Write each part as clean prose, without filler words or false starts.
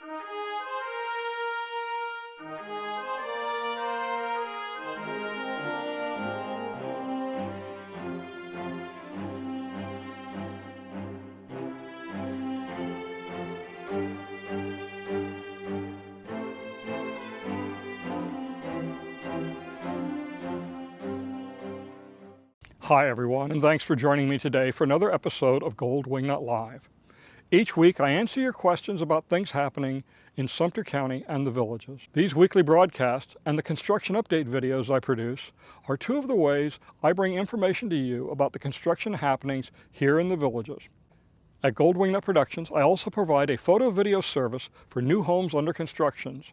Hi everyone, and thanks for joining me today for another episode of Gold Wingnut Live. Each week I answer your questions about things happening in Sumter County and the villages. These weekly broadcasts and the construction update videos I produce are two of the ways I bring information to you about the construction happenings here in the villages. At Gold Wingnut Productions, I also provide a photo video service for new homes under construction.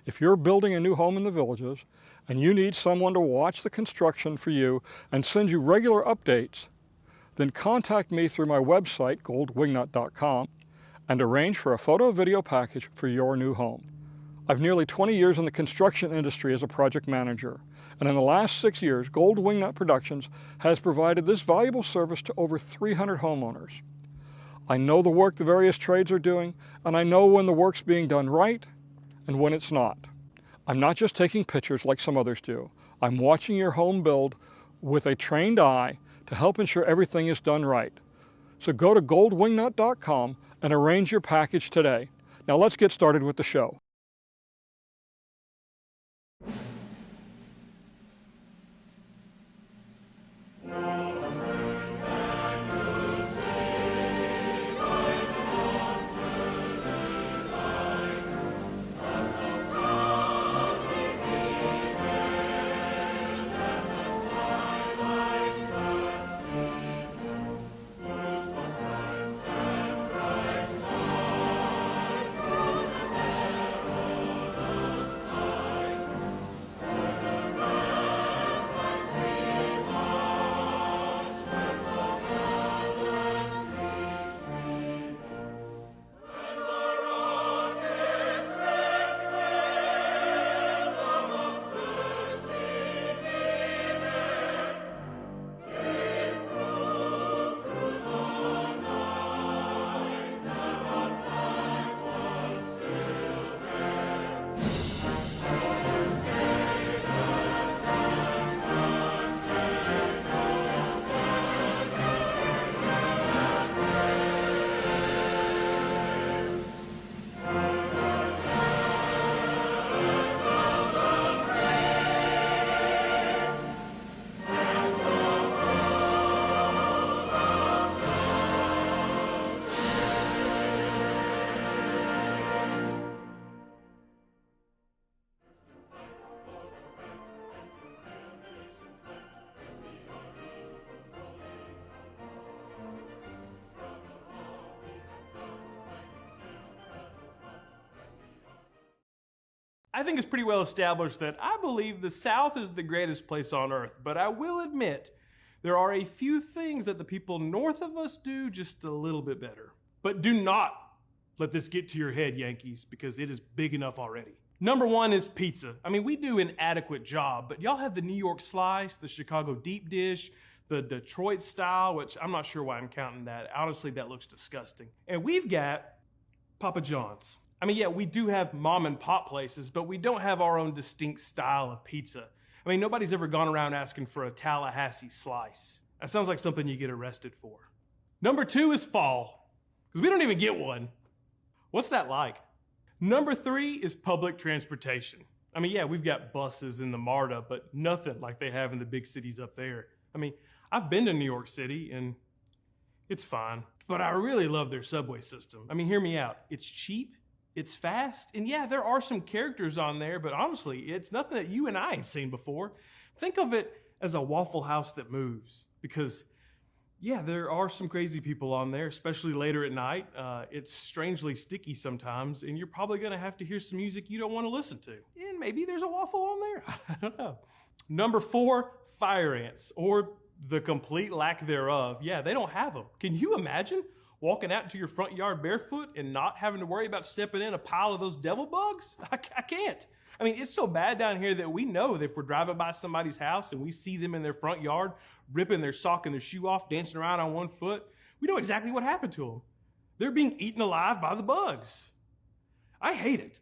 If you're building a new home in the villages and you need someone to watch the construction for you and send you regular updates, then contact me through my website, goldwingnut.com, and arrange for a photo video package for your new home. I've nearly 20 years in the construction industry as a project manager, and in the last 6 years, Gold Wingnut Productions has provided this valuable service to over 300 homeowners. I know the work the various trades are doing, and I know when the work's being done right and when it's not. I'm not just taking pictures like some others do. I'm watching your home build with a trained eye to help ensure everything is done right. So go to goldwingnut.com and arrange your package today. Now let's get started with the show. I think it's pretty well established that I believe the South is the greatest place on earth, but I will admit there are a few things that the people north of us do just a little bit better. But do not let this get to your head, Yankees, because it is big enough already. Number one is pizza. I mean, we do an adequate job, but y'all have the New York slice, the Chicago deep dish, the Detroit style, which I'm not sure why I'm counting that. Honestly, that looks disgusting. And we've got Papa John's. I mean, yeah, we do have mom and pop places, but we don't have our own distinct style of pizza. I mean, nobody's ever gone around asking for a Tallahassee slice. That sounds like something you get arrested for. Number two is fall, because we don't even get one. What's that like? Number three is public transportation. I mean, yeah, we've got buses in the MARTA, but nothing like they have in the big cities up there. I mean, I've been to New York City, and it's fine, but I really love their subway system. I mean, hear me out. It's cheap. It's fast, and yeah, there are some characters on there, but honestly, it's nothing that you and I ain't seen before. Think of it as a Waffle House that moves, because yeah, there are some crazy people on there, especially later at night. It's strangely sticky sometimes, and you're probably gonna have to hear some music you don't wanna listen to. And maybe there's a waffle on there, I don't know. Number four, fire ants, or the complete lack thereof. Yeah, they don't have them. Can you imagine walking out into your front yard barefoot and not having to worry about stepping in a pile of those devil bugs? I can't. I mean, it's so bad down here that we know that if we're driving by somebody's house and we see them in their front yard, ripping their sock and their shoe off, dancing around on one foot, we know exactly what happened to them. They're being eaten alive by the bugs. I hate it.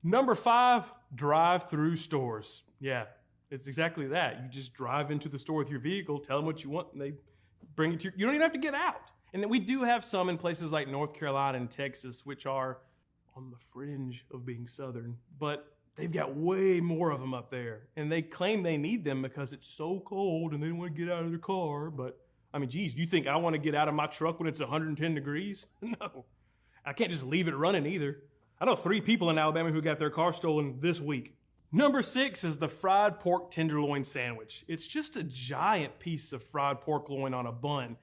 Number 5, drive-through stores. Yeah, it's exactly that. You just drive into the store with your vehicle, tell them what you want, and they bring it to you. You don't even have to get out. And we do have some in places like North Carolina and Texas, which are on the fringe of being Southern, but they've got way more of them up there. And they claim they need them because it's so cold and they don't want to get out of their car. But, I mean, geez, do you think I want to get out of my truck when it's 110 degrees? No. I can't just leave it running either. I know 3 people in Alabama who got their car stolen this week. Number 6 is the fried pork tenderloin sandwich. It's just a giant piece of fried pork loin on a bun,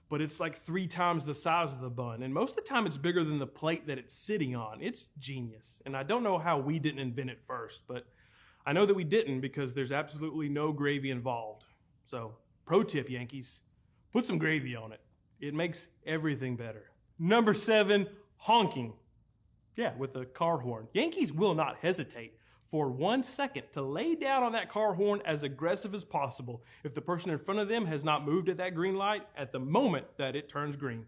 but it's like 3 times the size of the bun. And most of the time it's bigger than the plate that it's sitting on. It's genius. And I don't know how we didn't invent it first, but I know that we didn't because there's absolutely no gravy involved. So, pro tip, Yankees, put some gravy on it. It makes everything better. Number 7, honking. Yeah, with a car horn. Yankees will not hesitate for 1 second to lay down on that car horn as aggressive as possible if the person in front of them has not moved at that green light at the moment that it turns green.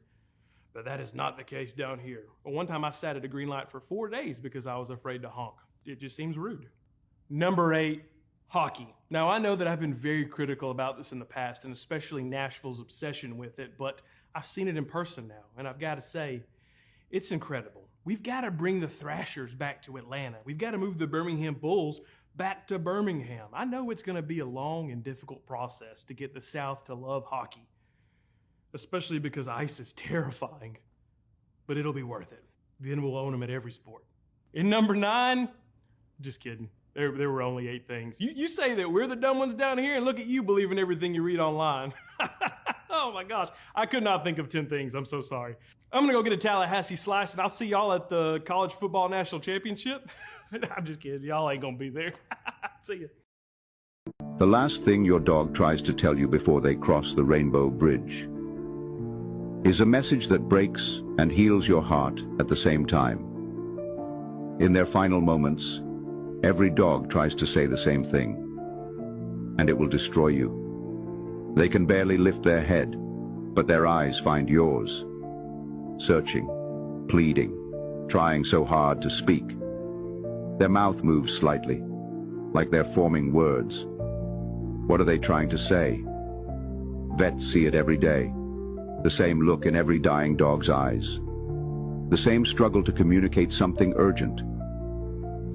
But that is not the case down here. One time I sat at a green light for 4 days because I was afraid to honk. It just seems rude. Number 8, hockey. Now I know that I've been very critical about this in the past, and especially Nashville's obsession with it, but I've seen it in person now, and I've got to say, it's incredible. We've got to bring the Thrashers back to Atlanta. We've got to move the Birmingham Bulls back to Birmingham. I know it's going to be a long and difficult process to get the South to love hockey, especially because ice is terrifying, but it'll be worth it. Then we'll own them at every sport. In number 9, just kidding. There were only 8 things. You say that we're the dumb ones down here, and look at you believing everything you read online. Oh my gosh, I could not think of 10 things. I'm so sorry. I'm gonna go get a Tallahassee slice, and I'll see y'all at the College Football National Championship. I'm just kidding. Y'all ain't gonna be there. See ya. The last thing your dog tries to tell you before they cross the rainbow bridge is a message that breaks and heals your heart at the same time. In their final moments, every dog tries to say the same thing, and it will destroy you. They can barely lift their head, but their eyes find yours, searching, pleading, trying so hard to speak. Their mouth moves slightly, like they're forming words. What are they trying to say? Vets see it every day. The same look in every dying dog's eyes. The same struggle to communicate something urgent,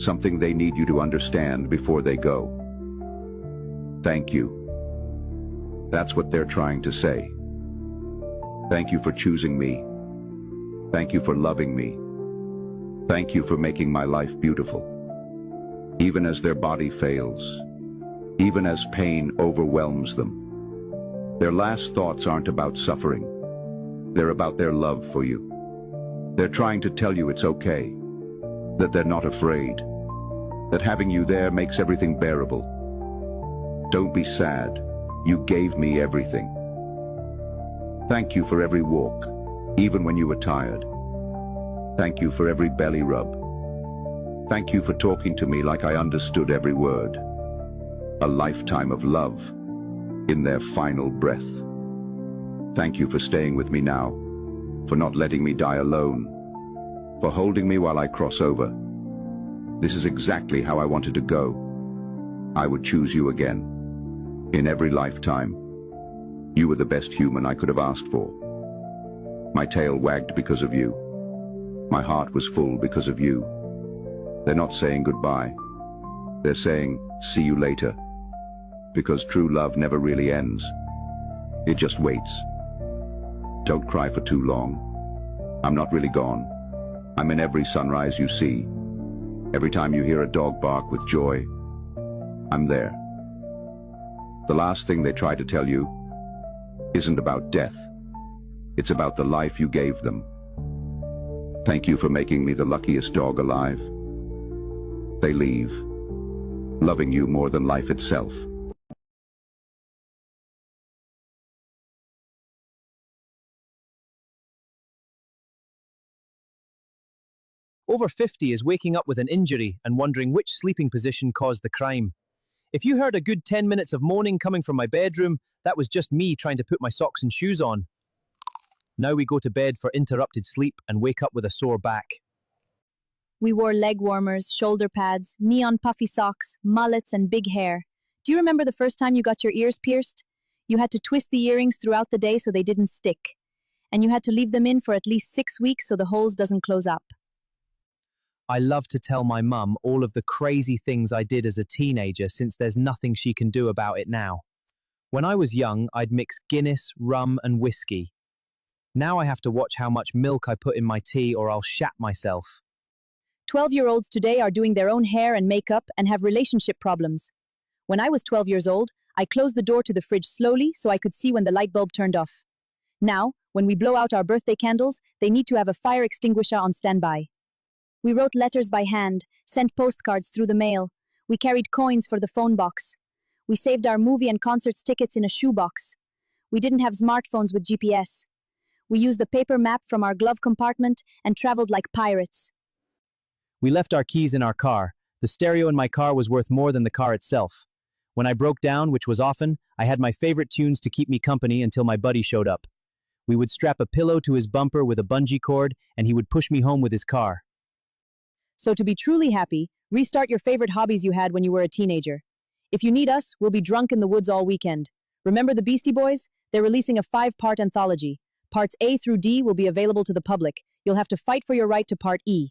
something they need you to understand before they go. Thank you. That's what they're trying to say. Thank you for choosing me. Thank you for loving me. Thank you for making my life beautiful. Even as their body fails, even as pain overwhelms them, their last thoughts aren't about suffering. They're about their love for you. They're trying to tell you it's okay, that they're not afraid, that having you there makes everything bearable. Don't be sad. You gave me everything. Thank you for every walk, even when you were tired. Thank you for every belly rub. Thank you for talking to me like I understood every word. A lifetime of love in their final breath. Thank you for staying with me now, for not letting me die alone, for holding me while I cross over. This is exactly how I wanted to go. I would choose you again, in every lifetime. You were the best human I could have asked for. My tail wagged because of you. My heart was full because of you. They're not saying goodbye. They're saying, see you later. Because true love never really ends. It just waits. Don't cry for too long. I'm not really gone. I'm in every sunrise you see. Every time you hear a dog bark with joy, I'm there. The last thing they try to tell you isn't about death. It's about the life you gave them. Thank you for making me the luckiest dog alive. They leave, loving you more than life itself. Over 50 is waking up with an injury and wondering which sleeping position caused the crime. If you heard a good 10 minutes of moaning coming from my bedroom, that was just me trying to put my socks and shoes on. Now we go to bed for interrupted sleep and wake up with a sore back. We wore leg warmers, shoulder pads, neon puffy socks, mullets, and big hair. Do you remember the first time you got your ears pierced? You had to twist the earrings throughout the day so they didn't stick. And you had to leave them in for at least 6 weeks so the holes doesn't close up. I love to tell my mum all of the crazy things I did as a teenager since there's nothing she can do about it now. When I was young, I'd mix Guinness, rum, and whiskey. Now I have to watch how much milk I put in my tea or I'll shat myself. 12-year-olds today are doing their own hair and makeup and have relationship problems. When I was 12 years old, I closed the door to the fridge slowly so I could see when the light bulb turned off. Now, when we blow out our birthday candles, they need to have a fire extinguisher on standby. We wrote letters by hand, sent postcards through the mail. We carried coins for the phone box. We saved our movie and concerts tickets in a shoebox. We didn't have smartphones with GPS. We used the paper map from our glove compartment and traveled like pirates. We left our keys in our car. The stereo in my car was worth more than the car itself. When I broke down, which was often, I had my favorite tunes to keep me company until my buddy showed up. We would strap a pillow to his bumper with a bungee cord, and he would push me home with his car. So to be truly happy, restart your favorite hobbies you had when you were a teenager. If you need us, we'll be drunk in the woods all weekend. Remember the Beastie Boys? They're releasing a 5-part anthology. Parts A through D will be available to the public. You'll have to fight for your right to Part E.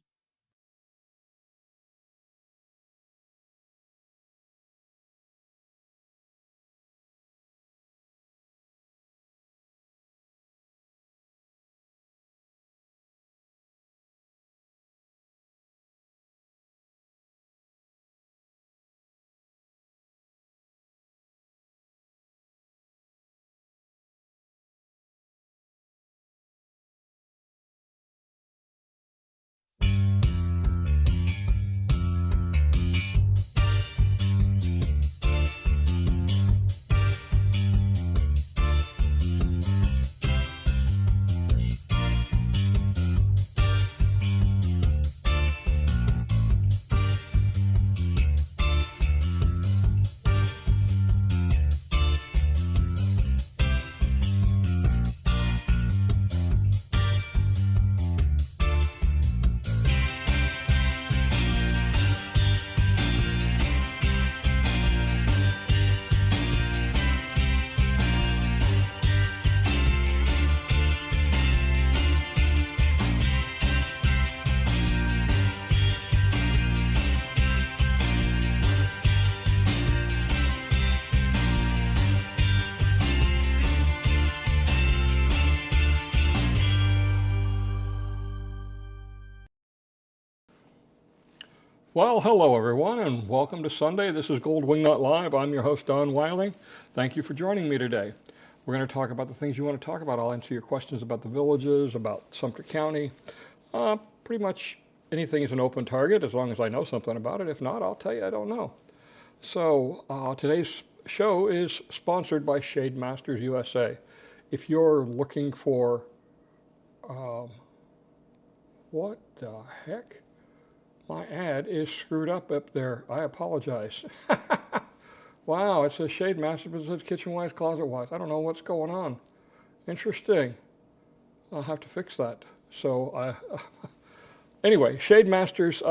Well, hello everyone, and welcome to Sunday. This is Gold Wingnut Live. I'm your host, Don Weiling. Thank you for joining me today. We're going to talk about the things you want to talk about. I'll answer your questions about the villages, about Sumter County. Pretty much anything is an open target as long as I know something about it. If not, I'll tell you I don't know. So today's show is sponsored by Shade Masters USA. If you're looking for, what the heck? My ad is screwed up there. I apologize. Wow, it says Shade Masters, but it says kitchen-wise, closet-wise. I don't know what's going on. Interesting. I'll have to fix that. So, anyway, Shade Masters,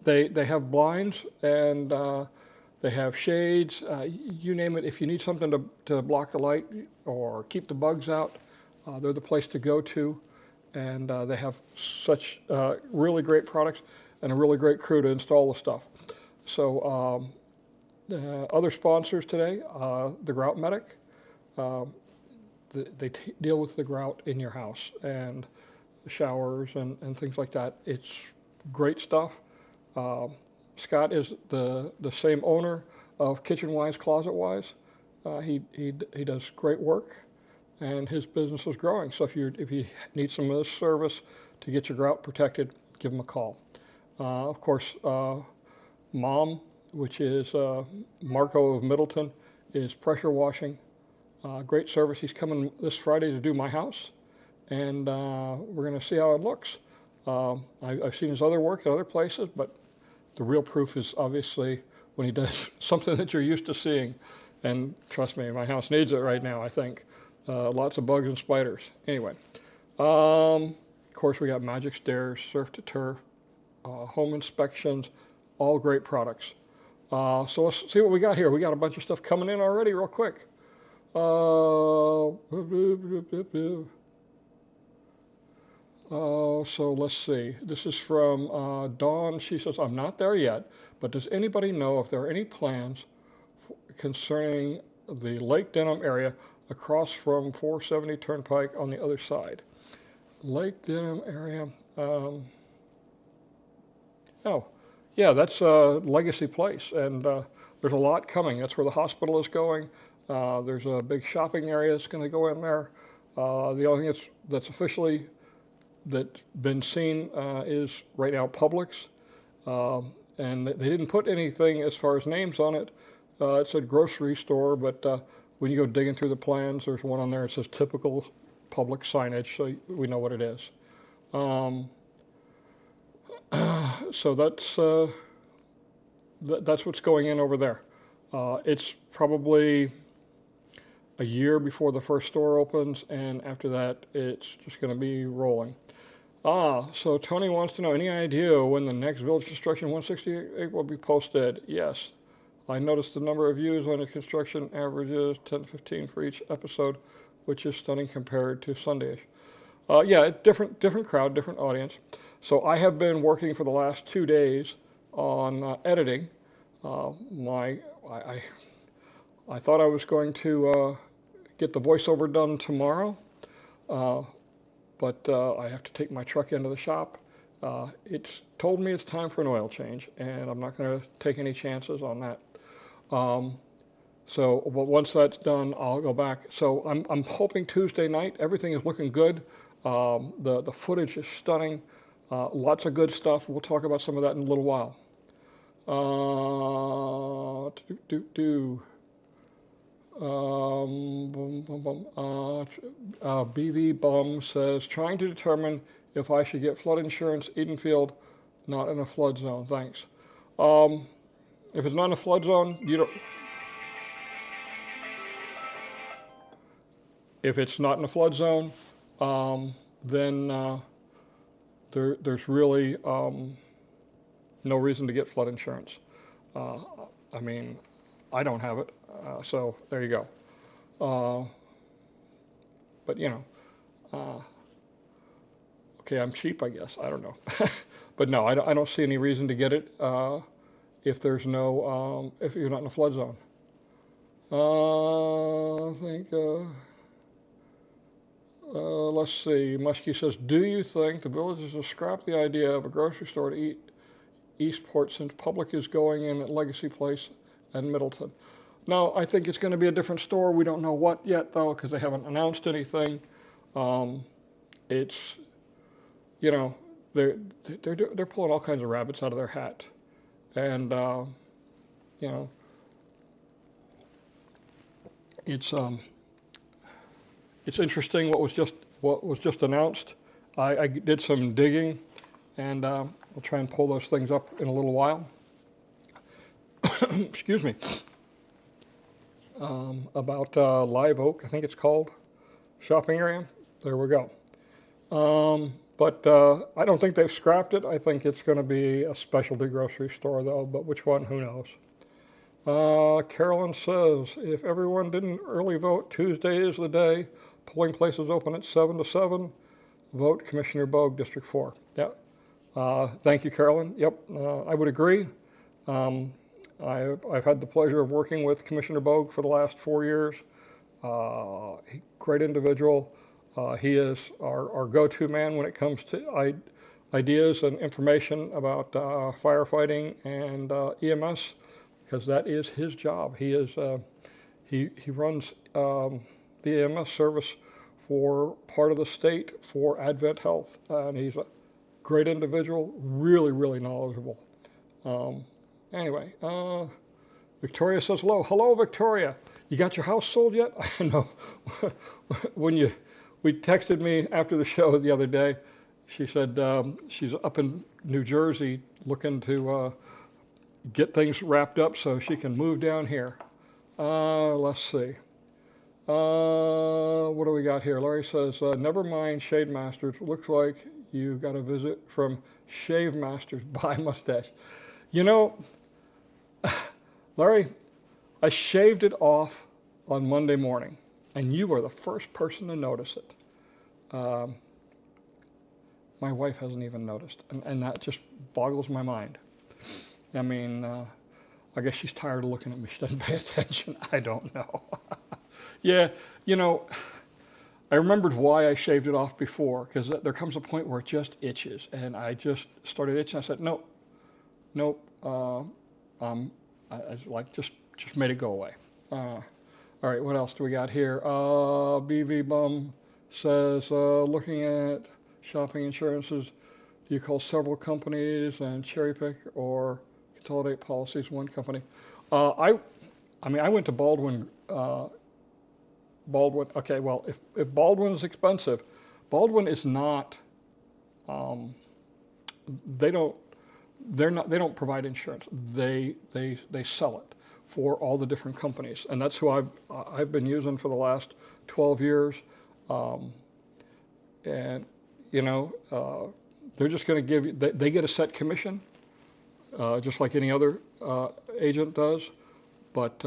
they have blinds and they have shades. You name it. If you need something to block the light or keep the bugs out, they're the place to go to. And they have such really great products and a really great crew to install the stuff. So other sponsors today, the Grout Medic. They deal with the grout in your house and the showers and things like that. It's great stuff. Scott is the same owner of Kitchen-Wise, Closet-Wise. He does great work, and his business is growing. So if you need some of this service to get your grout protected, give him a call. Of course, Mom, which is Marco of Middleton, is pressure washing. Great service. He's coming this Friday to do my house, and we're going to see how it looks. I've seen his other work at other places, but the real proof is obviously when he does something that you're used to seeing. And trust me, my house needs it right now, I think. Lots of bugs and spiders. Anyway, of course, we got Magic Stairs, Surf to Turf, home inspections, all great products. So let's see what we got here. We got a bunch of stuff coming in already real quick. So let's see. This is from Dawn. She says, I'm not there yet, but does anybody know if there are any plans concerning the Lake Denham area across from 470 Turnpike on the other side? Lake Denham area. Oh, yeah, that's a Legacy Place, and there's a lot coming. That's where the hospital is going. There's a big shopping area that's going to go in there. The only thing that's officially that's been seen is right now Publix, and they didn't put anything as far as names on it. It said grocery store, but when you go digging through the plans, there's one on there that says typical Publix signage, so we know what it is. So that's what's going in over there. It's probably a year before the first store opens, and after that, it's just going to be rolling. So Tony wants to know, any idea when the next Village Construction 168 will be posted? Yes. I noticed the number of views on your construction averages 10 to 15 for each episode, which is stunning compared to Sunday-ish. Yeah, different crowd, different audience. So I have been working for the last 2 days on editing. I thought I was going to get the voiceover done tomorrow, but I have to take my truck into the shop. It's told me it's time for an oil change, and I'm not going to take any chances on that. So once that's done, I'll go back. So I'm hoping Tuesday night. Everything is looking good. The footage is stunning. Lots of good stuff. We'll talk about some of that in a little while. BV Bum says, trying to determine if I should get flood insurance, Edenfield, not in a flood zone. Thanks. If it's not in a flood zone, you don't. If it's not in a flood zone, then there's really no reason to get flood insurance. I mean, I don't have it, so there you go. But you know, okay, I'm cheap, I guess. I don't know, but no, I don't see any reason to get it if there's no if you're not in a flood zone. I think. Let's see. Muskie says, do you think the villagers will scrap the idea of a grocery store to Eastport since Public is going in at Legacy Place and Middleton? No, I think it's going to be a different store. We don't know what yet, though, because they haven't announced anything. It's, you know, they're pulling all kinds of rabbits out of their hat, and you know, it's interesting what was just announced. I did some digging, and I'll try and pull those things up in a little while. Excuse me. About Live Oak, I think it's called, shopping area. There we go. But I don't think they've scrapped it. I think it's going to be a specialty grocery store, though. But which one? Who knows? Carolyn says, if everyone didn't early vote, Tuesday is the day. Polling places open at 7 to 7. Vote Commissioner Bogue, District 4. Yep. Thank you, Carolyn. Yep, I would agree. I've had the pleasure of working with Commissioner Bogue for the last 4 years. Great individual. He is our go-to man when it comes to ideas and information about firefighting and EMS, because that is his job. He runs the EMS service for part of the state for Advent Health, and he's a great individual, really, really knowledgeable. Anyway, Victoria says hello. Hello, Victoria. You got your house sold yet? I know. When we texted me after the show the other day, she said she's up in New Jersey looking to get things wrapped up so she can move down here. Let's see. What do we got here? Larry says, never mind Shade Masters. Looks like you got a visit from Shave Masters by Mustache. You know, Larry, I shaved it off on Monday morning, and you were the first person to notice it. My wife hasn't even noticed, and that just boggles my mind. I mean, I guess she's tired of looking at me. She doesn't pay attention. I don't know. Yeah, you know, I remembered why I shaved it off before, because there comes a point where it just itches, and I just started itching. I said, nope, I like just made it go away. All right, what else do we got here? BV Bum says, looking at shopping insurances, do you call several companies and cherry pick or consolidate policies one company? I mean, I went to Baldwin. Okay, well, if Baldwin's expensive, Baldwin is not. They don't provide insurance. They sell it for all the different companies, and that's who I've been using for the last 12 years. And you know, they're just going to give you. They get a set commission, just like any other agent does, but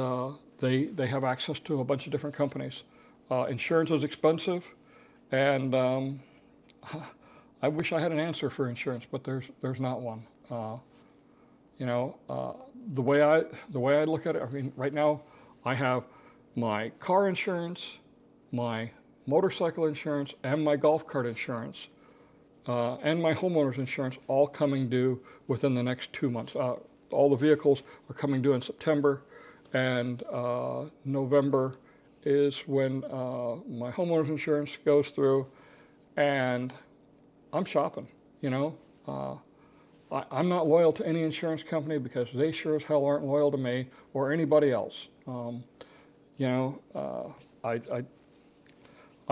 they have access to a bunch of different companies. Insurance is expensive, and I wish I had an answer for insurance, but there's not one. You know, the way I look at it, I mean, right now I have my car insurance, my motorcycle insurance, and my golf cart insurance, and my homeowner's insurance all coming due within the next 2 months. All the vehicles are coming due in September, and November is when my homeowner's insurance goes through, and I'm shopping, you know. I'm not loyal to any insurance company because they sure as hell aren't loyal to me or anybody else. You know, I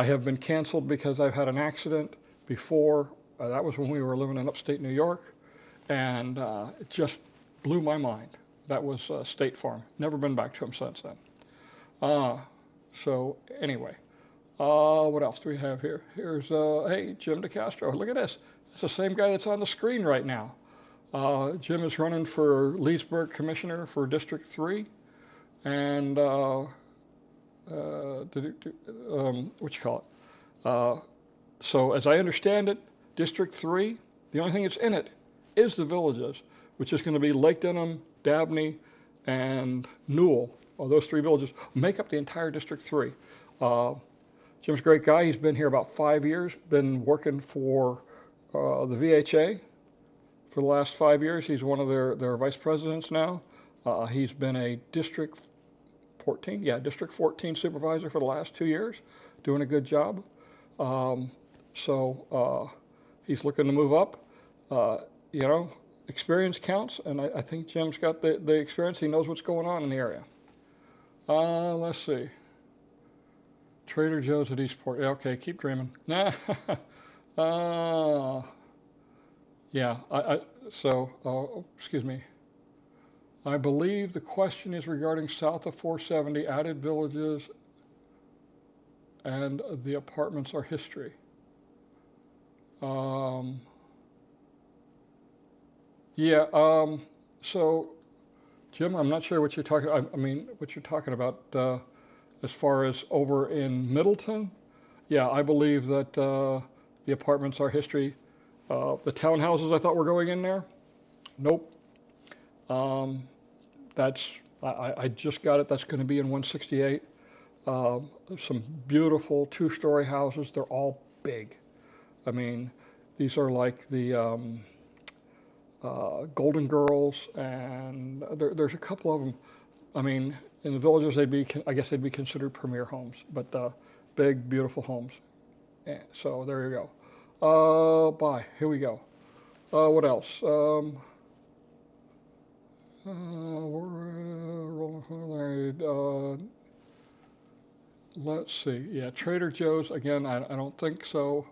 have been canceled because I've had an accident before. That was when we were living in upstate New York, and it just blew my mind. That was State Farm. Never been back to them since then. So anyway, what else do we have here? Here's, hey, Jim DeCastro. Look at this. It's the same guy that's on the screen right now. Jim is running for Leesburg Commissioner for District 3. And what you call it? So as I understand it, District 3, the only thing that's in it is the villages, which is going to be Lake Denham, Dabney, and Newell. Well, those 3 villages make up the entire District 3. Jim's a great guy. He's been here about 5 years, been working for the VHA for the last 5 years. He's one of their vice presidents now. He's been a District 14 supervisor for the last 2 years, doing a good job. So he's looking to move up. You know, experience counts, and I think Jim's got the experience. He knows what's going on in the area. Let's see. Trader Joe's at Eastport. Yeah, okay, keep dreaming. Nah. Yeah, excuse me. I believe the question is regarding south of 470, added villages, and the apartments are history. So, Jim, I'm not sure what you're talking. I mean, what you're talking about as far as over in Middleton. Yeah, I believe that the apartments are history. The townhouses I thought were going in there. Nope. I just got it. That's going to be in 168. Some beautiful 2-story houses. They're all big. I mean, these are like the Golden Girls, and there's a couple of them. I mean, in the villages, I guess they'd be considered premier homes, but big, beautiful homes. Yeah, so there you go. Here we go. What else? Let's see. Yeah, Trader Joe's again. I don't think so.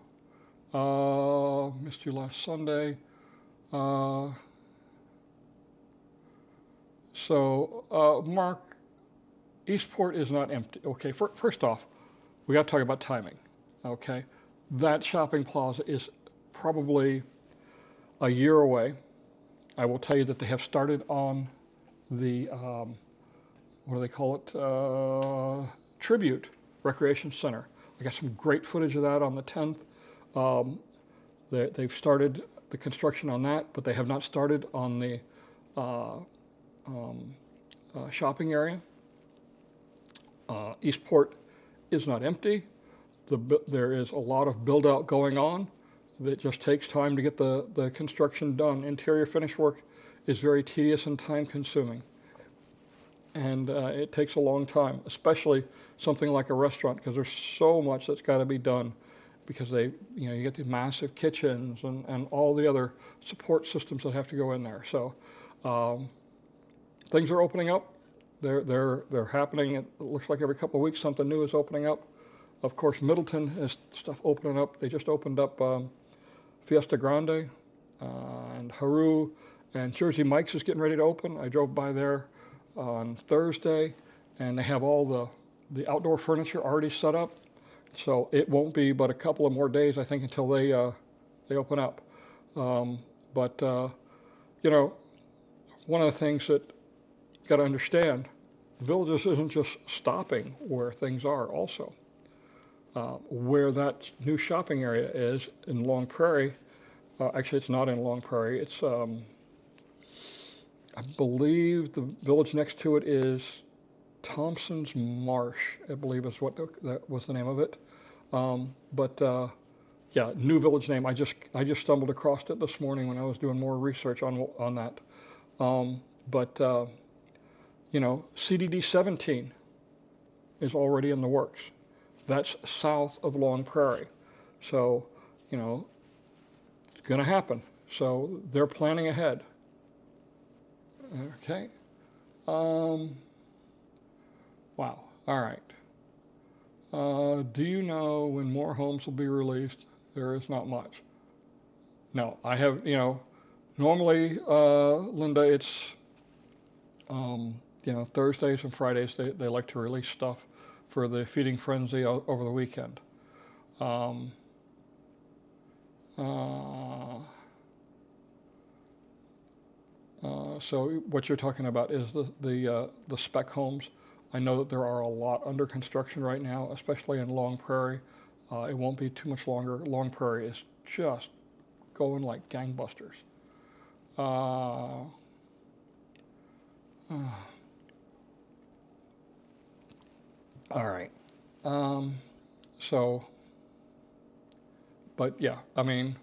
Missed you last Sunday. Mark, Eastport is not empty. Okay, first off, we got to talk about timing. Okay, that shopping plaza is probably a year away. I will tell you that they have started on the, what do they call it, Tribute Recreation Center. I got some great footage of that on the 10th. They've started the construction on that, but they have not started on the shopping area. Eastport is not empty. There is a lot of build out going on. It just takes time to get the construction done. Interior finish work is very tedious and time consuming. And it takes a long time, especially something like a restaurant, because there's so much that's got to be done, because you get these massive kitchens and all the other support systems that have to go in there. So things are opening up. They're happening. It looks like every couple of weeks something new is opening up. Of course, Middleton has stuff opening up. They just opened up Fiesta Grande and Haru, and Jersey Mike's is getting ready to open. I drove by there on Thursday, and they have all the outdoor furniture already set up. So it won't be but a couple of more days, I think, until they open up. But one of the things that you got to understand, the Villages isn't just stopping where things are. Also, where that new shopping area is in Long Prairie. Actually, it's not in Long Prairie. It's I believe the village next to it is Thompson's Marsh, I believe is what that was the name of it. Yeah, new village name. I just stumbled across it this morning when I was doing more research on that. CDD 17 is already in the works. That's south of Long Prairie. So, it's going to happen. So they're planning ahead. Okay. Wow. All right. Do you know when more homes will be released? There is not much. No, I have, normally, Linda, it's, Thursdays and Fridays, they like to release stuff for the feeding frenzy over the weekend. So what you're talking about is the spec homes. I know that there are a lot under construction right now, especially in Long Prairie. It won't be too much longer. Long Prairie is just going like gangbusters. All right. But yeah, I mean,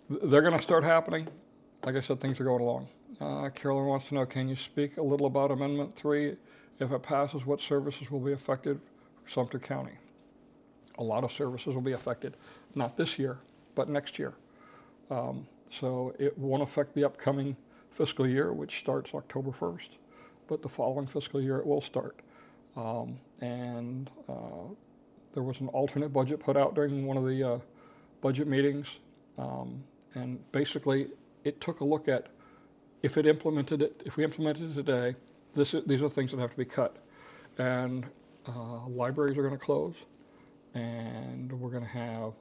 they're going to start happening. Like I said, things are going along. Carolyn wants to know, can you speak a little about Amendment 3? If it passes, what services will be affected for Sumter County? A lot of services will be affected, not this year, but next year. So it won't affect the upcoming fiscal year, which starts October 1st, but the following fiscal year it will start. There was an alternate budget put out during one of the budget meetings, and basically it took a look at if we implemented it today, these are things that have to be cut. And libraries are going to close, and we're going to have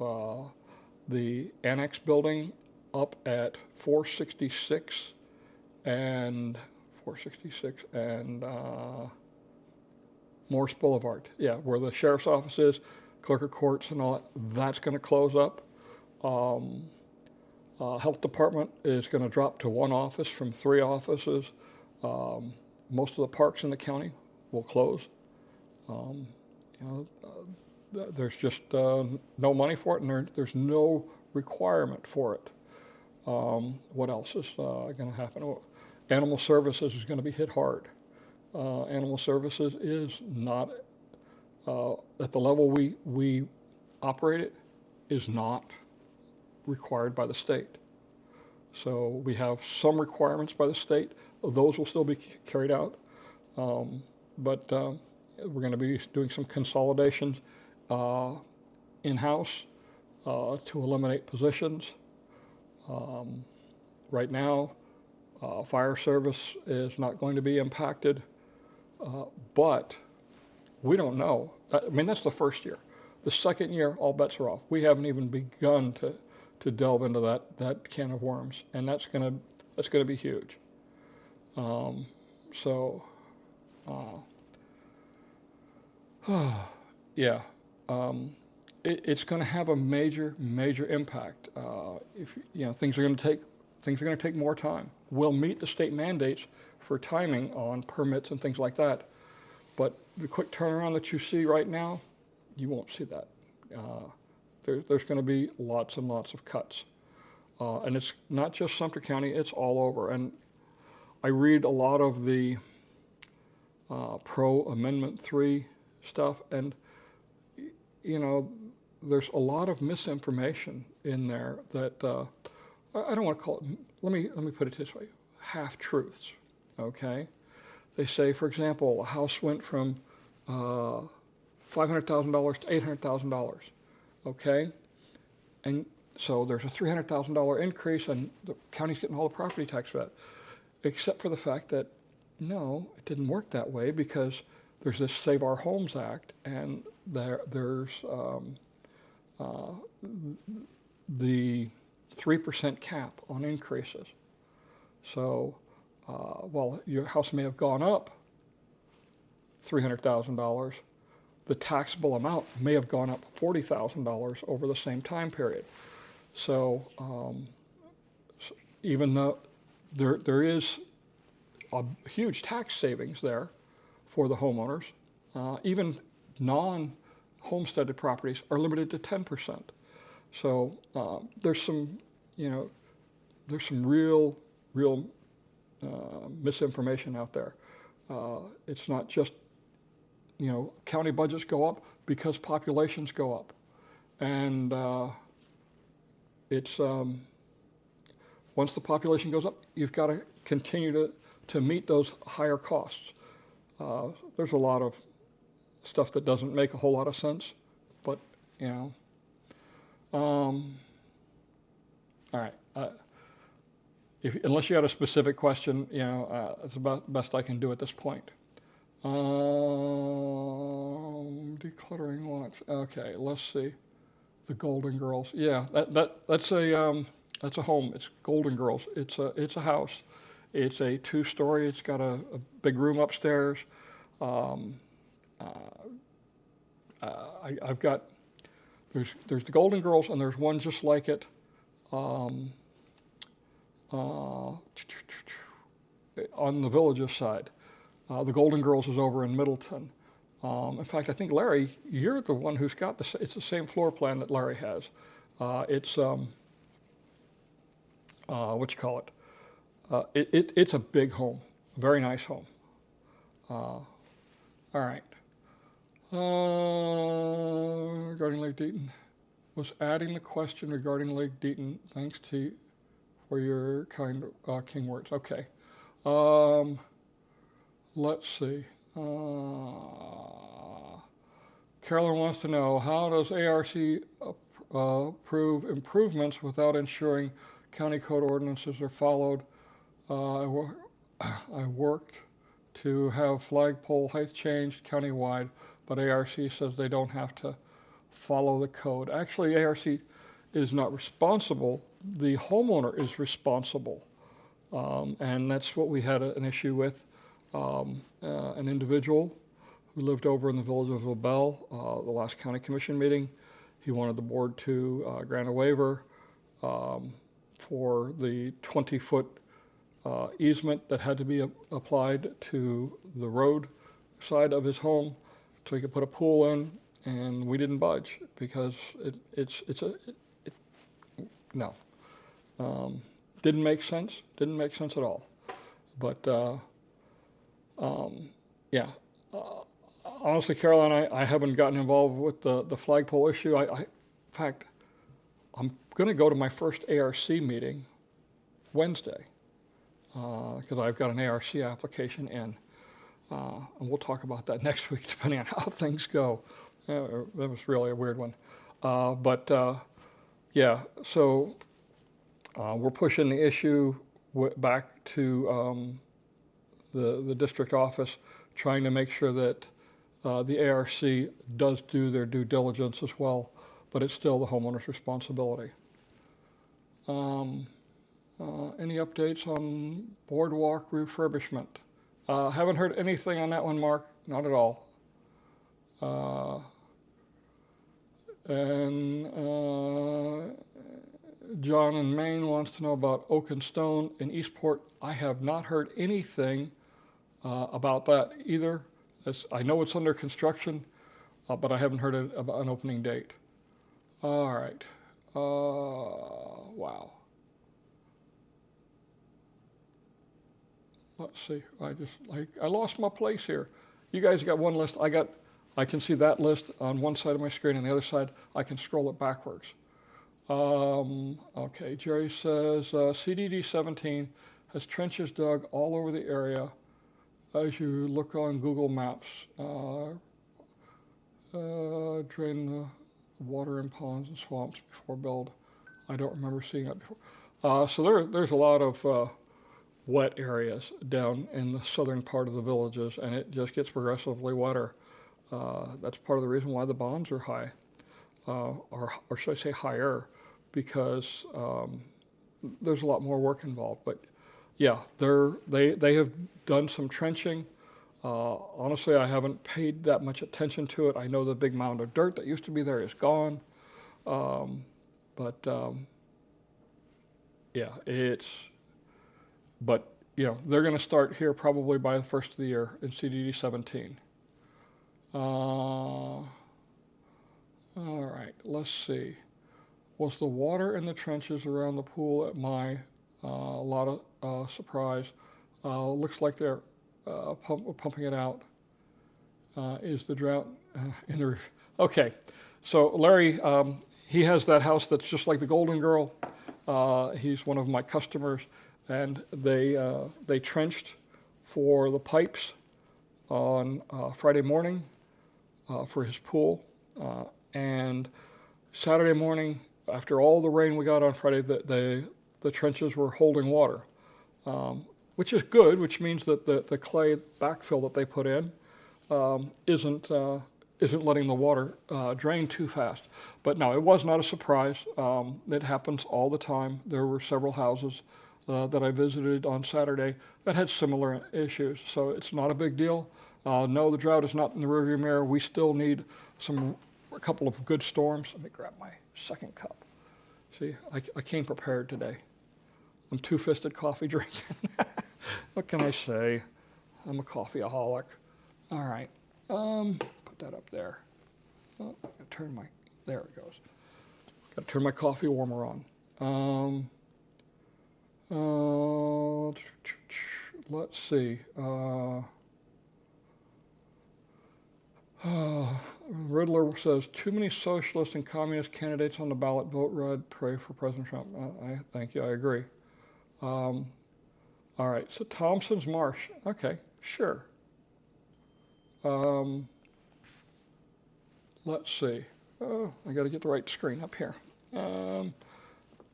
the annex building up at 466 and Morse Boulevard. Yeah, where the sheriff's office is, clerk of courts and all that, that's going to close up. Health department is going to drop to one office from 3 offices. Most of the parks in the county will close. There's just no money for it, and there's no requirement for it. What else is going to happen? Well, animal services is going to be hit hard. Animal services is not at the level we operate it, is not required by the state. So we have some requirements by the state. Those will still be carried out, but we're going to be doing some consolidations in-house to eliminate positions. Right now, fire service is not going to be impacted, but we don't know. I mean, that's the first year. The second year, all bets are off. We haven't even begun to delve into that can of worms, and that's gonna be huge. So, yeah, it's going to have a major impact. If things are going to take more time. We'll meet the state mandates for timing on permits and things like that, but the quick turnaround that you see right now, you won't see that. There's going to be lots and lots of cuts, and it's not just Sumter County; it's all over. And I read a lot of the pro Amendment 3 stuff, and there's a lot of misinformation in there that I don't want to call it. Let me put it this way: half-truths. Okay, they say, for example, a house went from $500,000 to $800,000. Okay, and so there's a $300,000 increase, and the county's getting all the property tax for that, except for the fact that no, it didn't work that way, because there's this Save Our Homes Act, and there's the 3% cap on increases. So while your house may have gone up $300,000, the taxable amount may have gone up $40,000 over the same time period. So even though there is a huge tax savings there for the homeowners, even non-homesteaded properties are limited to 10%. So there's some real misinformation out there. It's not just county budgets go up because populations go up, and it's once the population goes up, you've got to continue to meet those higher costs. There's a lot of stuff that doesn't make a whole lot of sense, but all right. Unless you had a specific question, it's about the best I can do at this point. Decluttering what? Okay, let's see. The Golden Girls. Yeah, that's a home. It's Golden Girls. It's a house. It's a 2-story. It's got a big room upstairs. I've got there's the Golden Girls, and there's one just like it. On the Villages side. The Golden Girls is over in Middleton. In fact, I think, Larry, you're the one who's got it's the same floor plan that Larry has. It's, it's a big home, a very nice home. All right. Regarding Lake Deaton, was adding the question regarding Lake Deaton, thanks to for your kind king words. Okay. Let's see. Carolyn wants to know, how does ARC approve improvements without ensuring county code ordinances are followed? I worked to have flagpole height changed countywide, but ARC says they don't have to follow the code. Actually, ARC is not responsible. The homeowner is responsible. And that's what we had an issue with. An individual who lived over in the village of LaBelle, the last county commission meeting, he wanted the board to grant a waiver for the 20-foot easement that had to be applied to the road side of his home so he could put a pool in, and we didn't budge because no. Didn't make sense at all. But yeah, honestly, Caroline, I haven't gotten involved with the flagpole issue. In fact, I'm going to go to my first ARC meeting Wednesday because I've got an ARC application in, and we'll talk about that next week, depending on how things go. That was really a weird one, but yeah. So we're pushing the issue back to the district office, trying to make sure that the ARC does do their due diligence as well, but it's still the homeowner's responsibility. Any updates on boardwalk refurbishment? Haven't heard anything on that one, Mark. Not at all. And John in Maine wants to know about Oak and Stone in Eastport. I have not heard anything about that either. I know it's under construction, but I haven't heard about an opening date. All right. Wow. Let's see. I lost my place here. You guys got one list. I can see that list on one side of my screen, and the other side I can scroll it backwards. Okay. Jerry says CDD 17 has trenches dug all over the area. As you look on Google Maps, drain the water in ponds and swamps before build. I don't remember seeing that before. So there's a lot of wet areas down in the southern part of the villages, and it just gets progressively wetter. That's part of the reason why the bonds are high, or should I say higher, because there's a lot more work involved. But yeah, they have done some trenching. Honestly, I haven't paid that much attention to it. I know the big mound of dirt that used to be there is gone. Yeah, but you know, they're going to start here probably by the first of the year in CDD 17. All right, let's see. Was the water in the trenches around the pool at my lot of surprise? Looks like they're pumping it out. Is the drought in the... Okay, so Larry, he has that house that's just like the Golden Girl. He's one of my customers, and they trenched for the pipes on Friday morning for his pool, and Saturday morning, after all the rain we got on Friday, the trenches were holding water, which is good, which means that the clay backfill that they put in isn't letting the water drain too fast. But no, it was not a surprise. It happens all the time. There were several houses that I visited on Saturday that had similar issues, so it's not a big deal. No, the drought is not in the rearview mirror. We still need a couple of good storms. Let me grab my second cup. See, I came prepared today. I'm two-fisted coffee drinking. What can I say? I'm a coffeeaholic. All right, put that up there. Oh, I gotta turn there it goes. Got to turn my coffee warmer on. Let's see. Riddler says, too many socialist and communist candidates on the ballot. Vote red, pray for President Trump. Thank you, I agree. All right, so Thompson's Marsh. Okay, sure. Let's see. Oh, I got to get the right screen up here.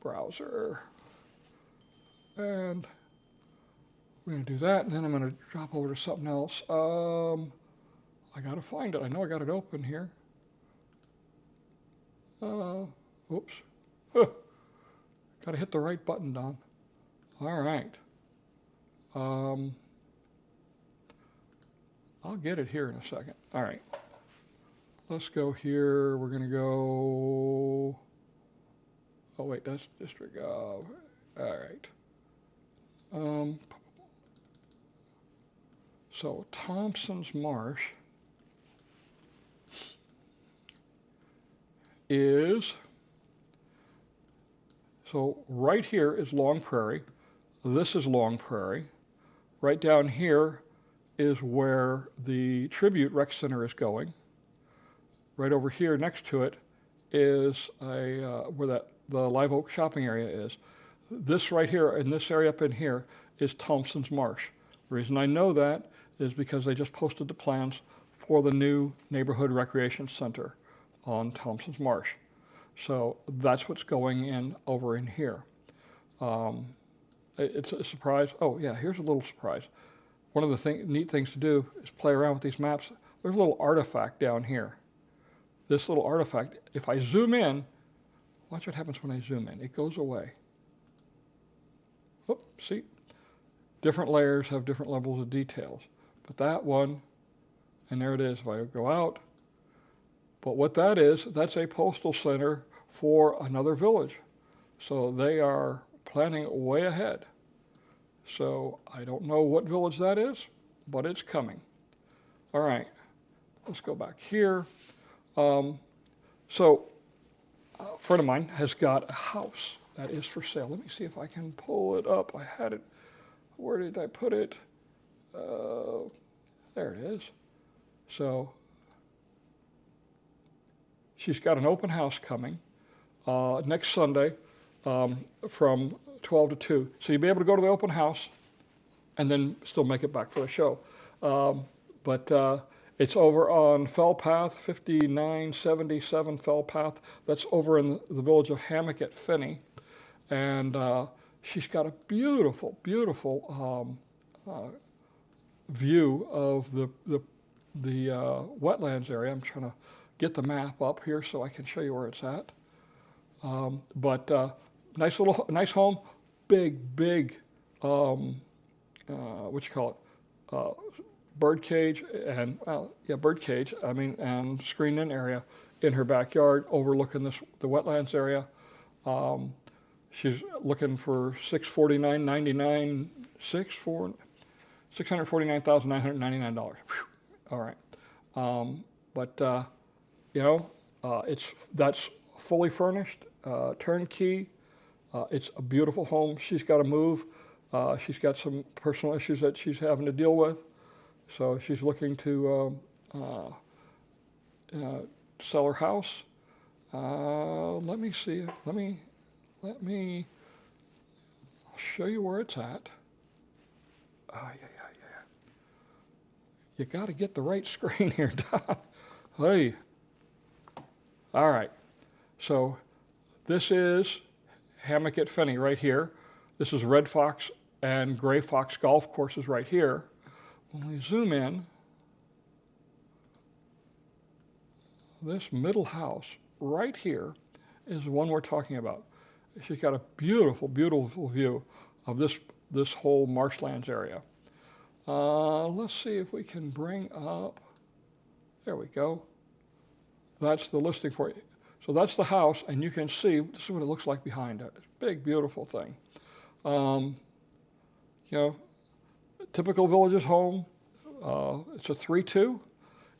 Browser. And we're going to do that, and then I'm going to drop over to something else. I got to find it. I know I got it open here. Oops. Got to hit the right button, Don. All right. I'll get it here in a second. All right. Let's go here. We're going to go... Oh, wait, that's District of... All right. So Thompson's Marsh is... So right here is Long Prairie. This is Long Prairie. Right down here is where the Tribute Rec Center is going. Right over here next to it is where the Live Oak shopping area is. This right here, in this area up in here, is Thompson's Marsh. The reason I know that is because they just posted the plans for the new neighborhood recreation center on Thompson's Marsh. So that's what's going in over in here. It's a surprise. Oh yeah, here's a little surprise. One of the neat things to do is play around with these maps. There's a little artifact down here. This little artifact, if I zoom in, watch what happens when I zoom in. It goes away. Whoop, see, different layers have different levels of details. But that one, and there it is, if I go out. But what that is, that's a postal center for another village. So they are planning way ahead. So I don't know what village that is, but it's coming. All right, let's go back here. So a friend of mine has got a house that is for sale. Let me see if I can pull it up. I had it, where did I put it? There it is. So she's got an open house coming next Sunday from 12 to 2. So you'll be able to go to the open house and then still make it back for the show. But it's over on Fell Path, 5977 Fell Path. That's over in the village of Hammock at Finney. And she's got a beautiful, beautiful view of the wetlands area. I'm trying to get the map up here so I can show you where it's at. But nice home, big, what you call it, bird cage and, bird cage, and screened in area in her backyard overlooking the wetlands area. She's looking for $649.99, $649,999. All right. That's fully furnished, turnkey. It's a beautiful home. She's got to move. She's got some personal issues that she's having to deal with. So she's looking to sell her house. Let me see. Let me I'll show you where it's at. Yeah. You got to get the right screen here, Don. Hey. All right. So this is Hammock at Finney right here. This is Red Fox and Gray Fox golf courses right here. When we zoom in, this middle house right here is the one we're talking about. She's got a beautiful, beautiful view of this whole marshlands area. Let's see if we can bring up, there we go. That's the listing for you. So that's the house, and you can see, this is what it looks like behind it. It's a big, beautiful thing. Typical village's home. It's a 3-2.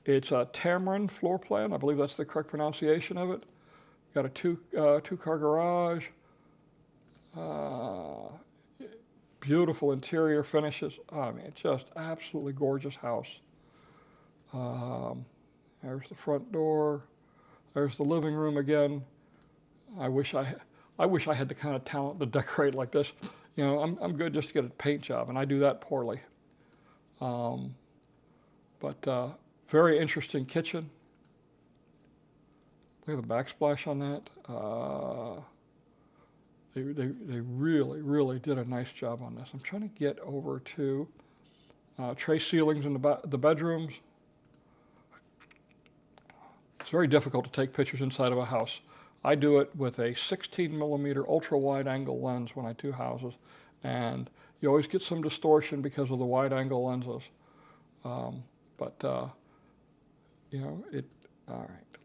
It's a Tamarind floor plan. I believe that's the correct pronunciation of it. Got a two-car garage. Beautiful interior finishes. Just absolutely gorgeous house. There's the front door. There's the living room again. I wish I had the kind of talent to decorate like this. I'm good just to get a paint job, and I do that poorly. But very interesting kitchen. Look at the backsplash on that. They really, really did a nice job on this. I'm trying to get over to tray ceilings in the bedrooms. It's very difficult to take pictures inside of a house. I do it with a 16 millimeter ultra wide angle lens when I do houses, and you always get some distortion because of the wide angle lenses. All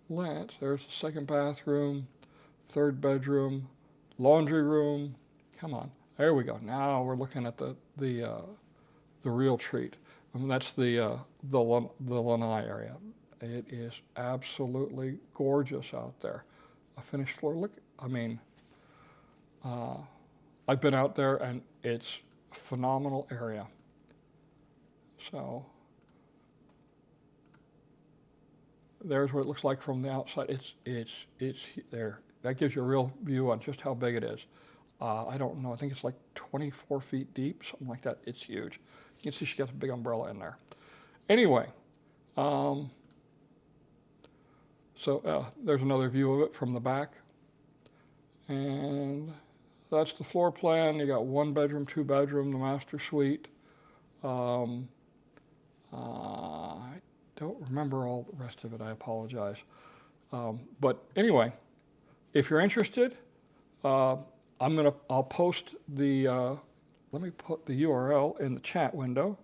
right, there's the second bathroom, third bedroom, laundry room. Come on, there we go. Now we're looking at the real treat. That's the lanai area. It is absolutely gorgeous out there. A finished floor. Look, I've been out there, and it's a phenomenal area. So there's what it looks like from the outside. It's there. That gives you a real view on just how big it is. I don't know. I think it's like 24 feet deep, something like that. It's huge. You can see she got a big umbrella in there. Anyway. So there's another view of it from the back. And that's the floor plan. You got 1 bedroom, 2 bedroom, the master suite. I don't remember all the rest of it, I apologize. But anyway, if you're interested, I'll post the let me put the URL in the chat window.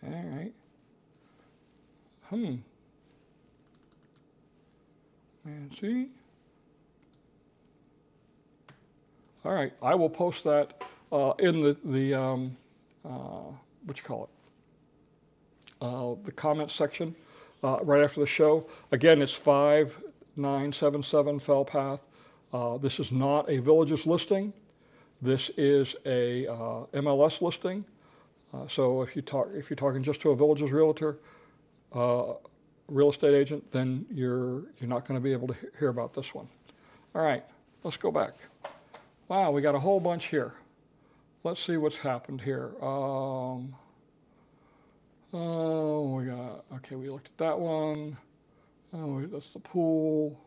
All right. And see. All right, I will post that in the what you call it? The comments section right after the show. Again, it's 5977 Fell Path. This is not a village's listing. This is a MLS listing. So if you're talking just to a village's realtor, real estate agent, then you're not going to be able to hear about this one. All right, let's go back. Wow, we got a whole bunch here. Let's see what's happened here. Okay, we looked at that one. Oh, that's the pool,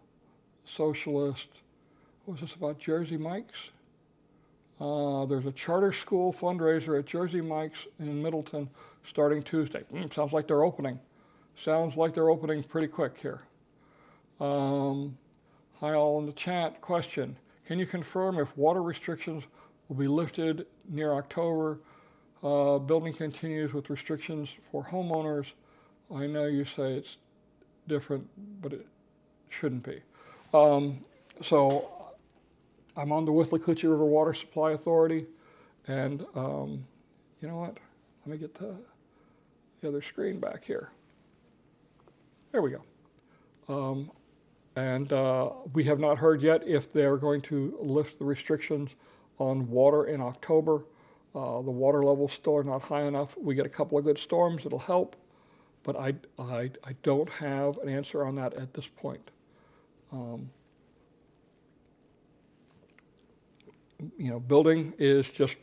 socialist. What was this about Jersey Mike's? There's a charter school fundraiser at Jersey Mike's in Middleton starting Tuesday. Sounds like they're opening. Sounds like they're opening pretty quick here. Hi all in the chat. Question. Can you confirm if water restrictions will be lifted near October? Building continues with restrictions for homeowners. I know you say it's different, but it shouldn't be. So I'm on the Withlacoochee River Water Supply Authority, and you know what? Let me get the other screen back here. There we go. And we have not heard yet if they're going to lift the restrictions on water in October. The water levels still are not high enough. We get a couple of good storms, it'll help, but I don't have an answer on that at this point. You know, building is just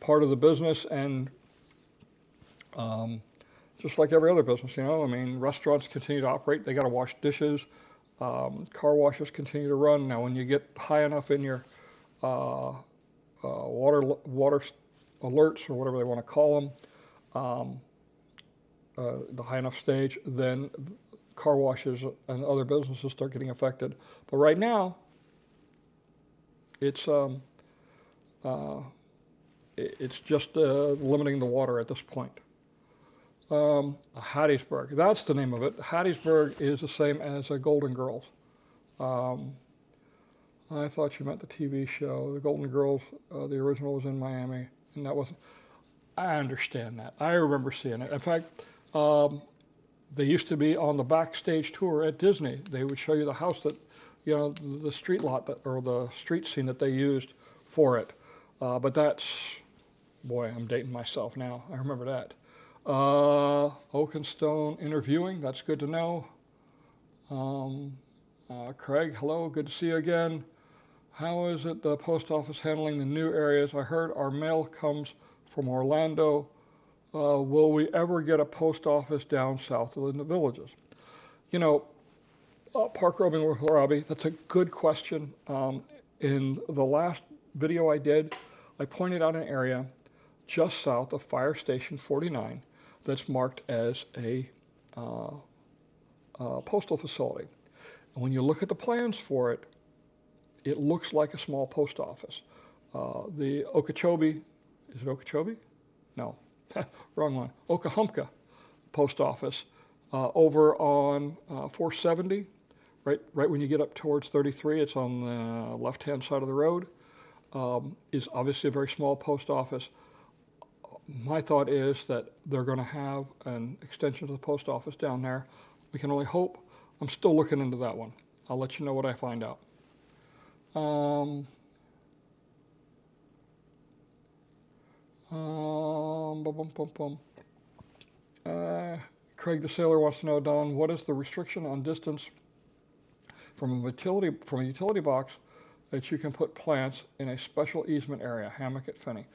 part of the business, and just like every other business, you know, I mean, restaurants continue to operate, they got to wash dishes. Car washes continue to run. Now, when you get high enough in your water alerts, or whatever they want to call them, the high enough stage, then car washes and other businesses start getting affected. But right now, it's just limiting the water at this point. Hattiesburg, that's the name of it. Hattiesburg is the same as Golden Girls. I thought you meant the TV show. The Golden Girls, the original was in Miami, and that wasn't. I understand that. I remember seeing it. In fact, they used to be on the backstage tour at Disney. They would show you the house that, you know, the street lot that, or the street scene that they used for it. But that's, boy, I'm dating myself now. I remember that. Oak and Stone interviewing, that's good to know. Craig, hello, good to see you again. How is it the post office handling the new areas? I heard our mail comes from Orlando. Will we ever get a post office down south in the villages? You know, Park Roving with Robbie, that's a good question. In the last video I did, I pointed out an area just south of Fire Station 49 that's marked as a postal facility. And when you look at the plans for it, it looks like a small post office. The Okeechobee, is it Okeechobee? No, wrong one. Okahumpka post office over on 470, right when you get up towards 33, it's on the left-hand side of the road, is obviously a very small post office. My thought is that they're going to have an extension to the post office down there. We can only hope. I'm still looking into that one. I'll let you know what I find out. Craig the Sailor wants to know, Don, what is the restriction on distance from a utility box that you can put plants in a special easement area, hammock at Finney?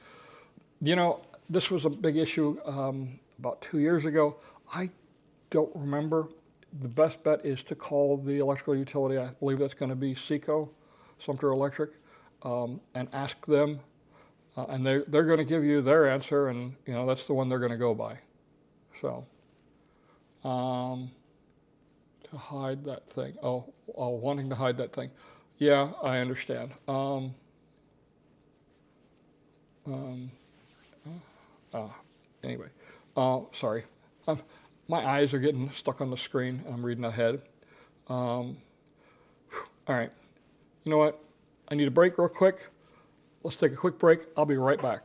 You know, this was a big issue about 2 years ago. I don't remember. The best bet is to call the electrical utility. I believe that's going to be SECO, Sumter Electric, and ask them. And they're going to give you their answer, and you know that's the one they're going to go by. So, to hide that thing. Oh, wanting to hide that thing. Yeah, I understand. Anyway, sorry. Um, my eyes are getting stuck on the screen. I'm reading ahead. All right. You know what? I need a break real quick. Let's take a quick break. I'll be right back.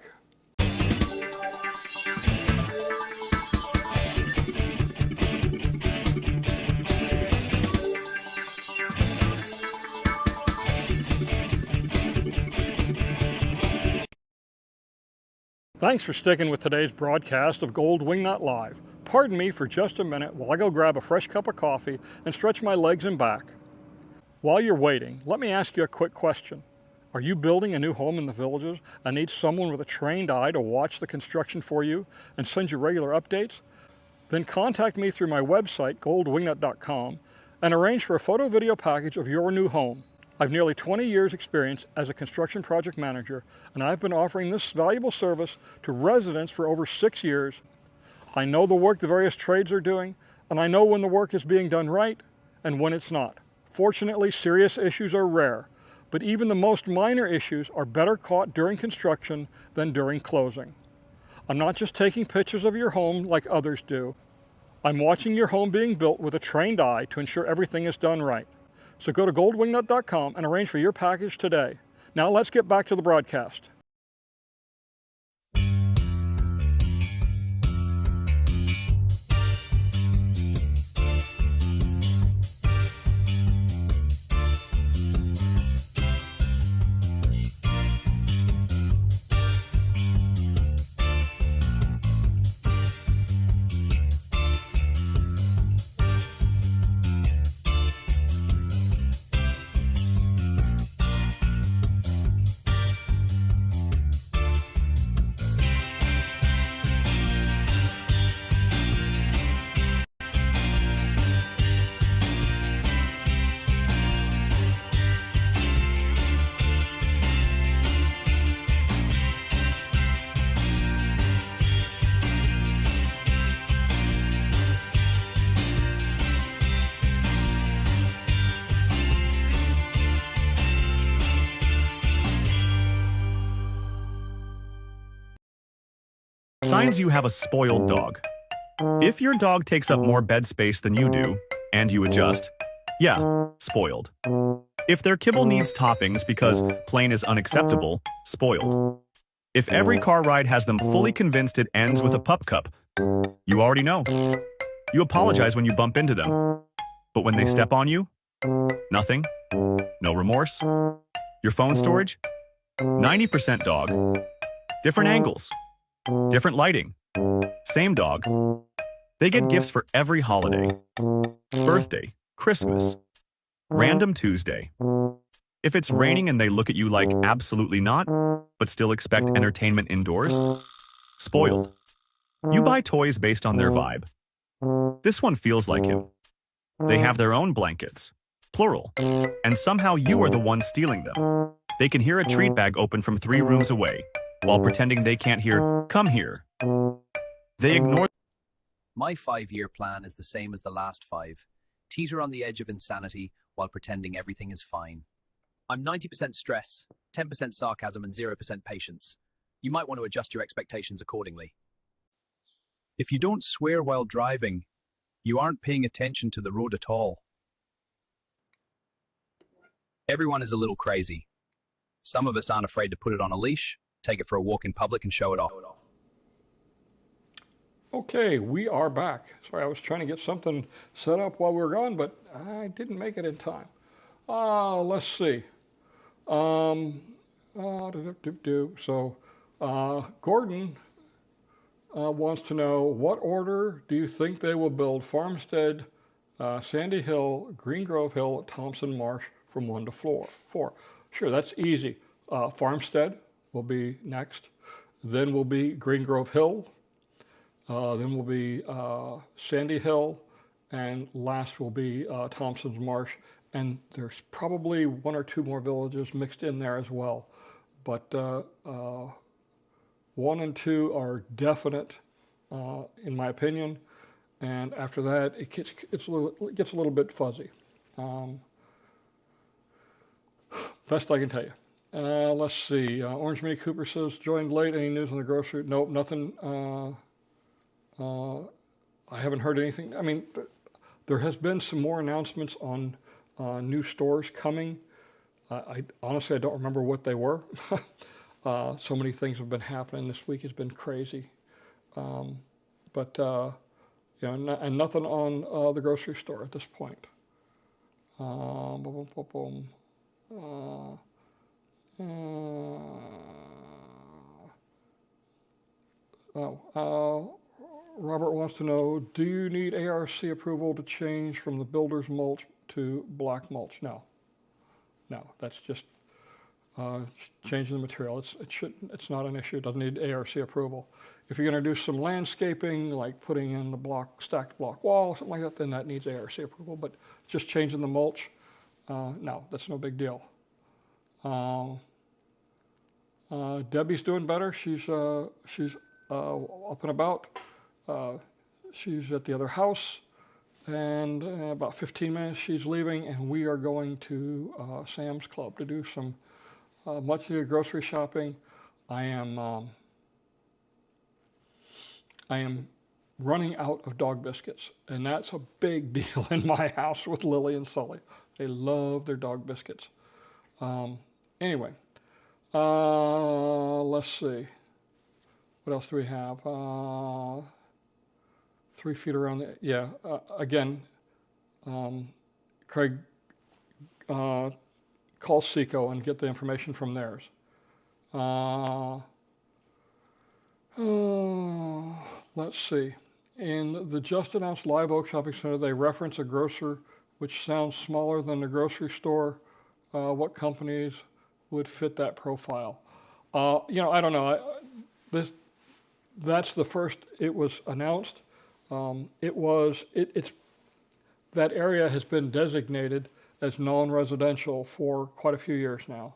Thanks for sticking with today's broadcast of Gold Wingnut Live. Pardon me for just a minute while I go grab a fresh cup of coffee and stretch my legs and back. While you're waiting, let me ask you a quick question. Are you building a new home in the Villages and need someone with a trained eye to watch the construction for you and send you regular updates? Then contact me through my website, goldwingnut.com, and arrange for a photo-video package of your new home. I've nearly 20 years experience as a construction project manager, and I've been offering this valuable service to residents for over 6 years. I know the work the various trades are doing, and I know when the work is being done right and when it's not. Fortunately, serious issues are rare, but even the most minor issues are better caught during construction than during closing. I'm not just taking pictures of your home like others do. I'm watching your home being built with a trained eye to ensure everything is done right. So go to goldwingnut.com and arrange for your package today. Now let's get back to the broadcast. Signs you have a spoiled dog. If your dog takes up more bed space than you do, and you adjust, yeah, spoiled. If their kibble needs toppings because plain is unacceptable, spoiled. If every car ride has them fully convinced it ends with a pup cup, you already know. You apologize when you bump into them. But when they step on you, nothing, no remorse. Your phone storage, 90% dog. Different angles. Different lighting. Same dog. They get gifts for every holiday. Birthday, Christmas, random Tuesday. If it's raining and they look at you like absolutely not, but still expect entertainment indoors, spoiled. You buy toys based on their vibe. This one feels like him. They have their own blankets, plural, and somehow you are the one stealing them. They can hear a treat bag open from 3 rooms away, while pretending they can't hear, "Come here." They ignore. My 5-year plan is the same as the last 5. Teeter on the edge of insanity while pretending everything is fine. I'm 90% stress, 10% sarcasm, and 0% patience. You might want to adjust your expectations accordingly. If you don't swear while driving, you aren't paying attention to the road at all. Everyone is a little crazy. Some of us aren't afraid to put it on a leash, take it for a walk in public, and show it off. Okay, we are back. Sorry, I was trying to get something set up while we were gone, but I didn't make it in time. Let's see. So, Gordon wants to know, what order do you think they will build Farmstead, Sandy Hill, Green Grove Hill, Thompson Marsh from 1 to 4? Sure, that's easy. Farmstead will be next. Then will be Green Grove Hill. Then will be Sandy Hill. And last will be Thompson's Marsh. And there's probably 1 or 2 more villages mixed in there as well. But 1 and 2 are definite, in my opinion. And after that, it gets a little bit fuzzy. Best I can tell you. Let's see. Orange Mini Cooper says, joined late. Any news on the grocery? Nope, nothing. I haven't heard anything. I mean, there has been some more announcements on new stores coming. I honestly, I don't remember what they were. So many things have been happening this week. It's been crazy. But and nothing on the grocery store at this point. Boom, boom, boom, Robert wants to know, do you need ARC approval to change from the builder's mulch to black mulch? No, that's just changing the material. It's not an issue. It doesn't need ARC approval. If you're going to do some landscaping, like putting in the stacked block wall, something like that, then that needs ARC approval. But just changing the mulch, no, that's no big deal. Debbie's doing better. She's up and about. She's at the other house, and in about 15 minutes she's leaving, and we are going to Sam's Club to do some much of the grocery shopping. I am running out of dog biscuits, and that's a big deal in my house with Lily and Sully. They love their dog biscuits. Anyway, let's see. What else do we have? 3 feet around the, yeah, again, Craig, call Seco and get the information from theirs. Let's see. In the just announced Live Oak Shopping Center, they reference a grocer which sounds smaller than the grocery store. What companies would fit that profile? I don't know. That's the first it was announced. It's that area has been designated as non-residential for quite a few years now.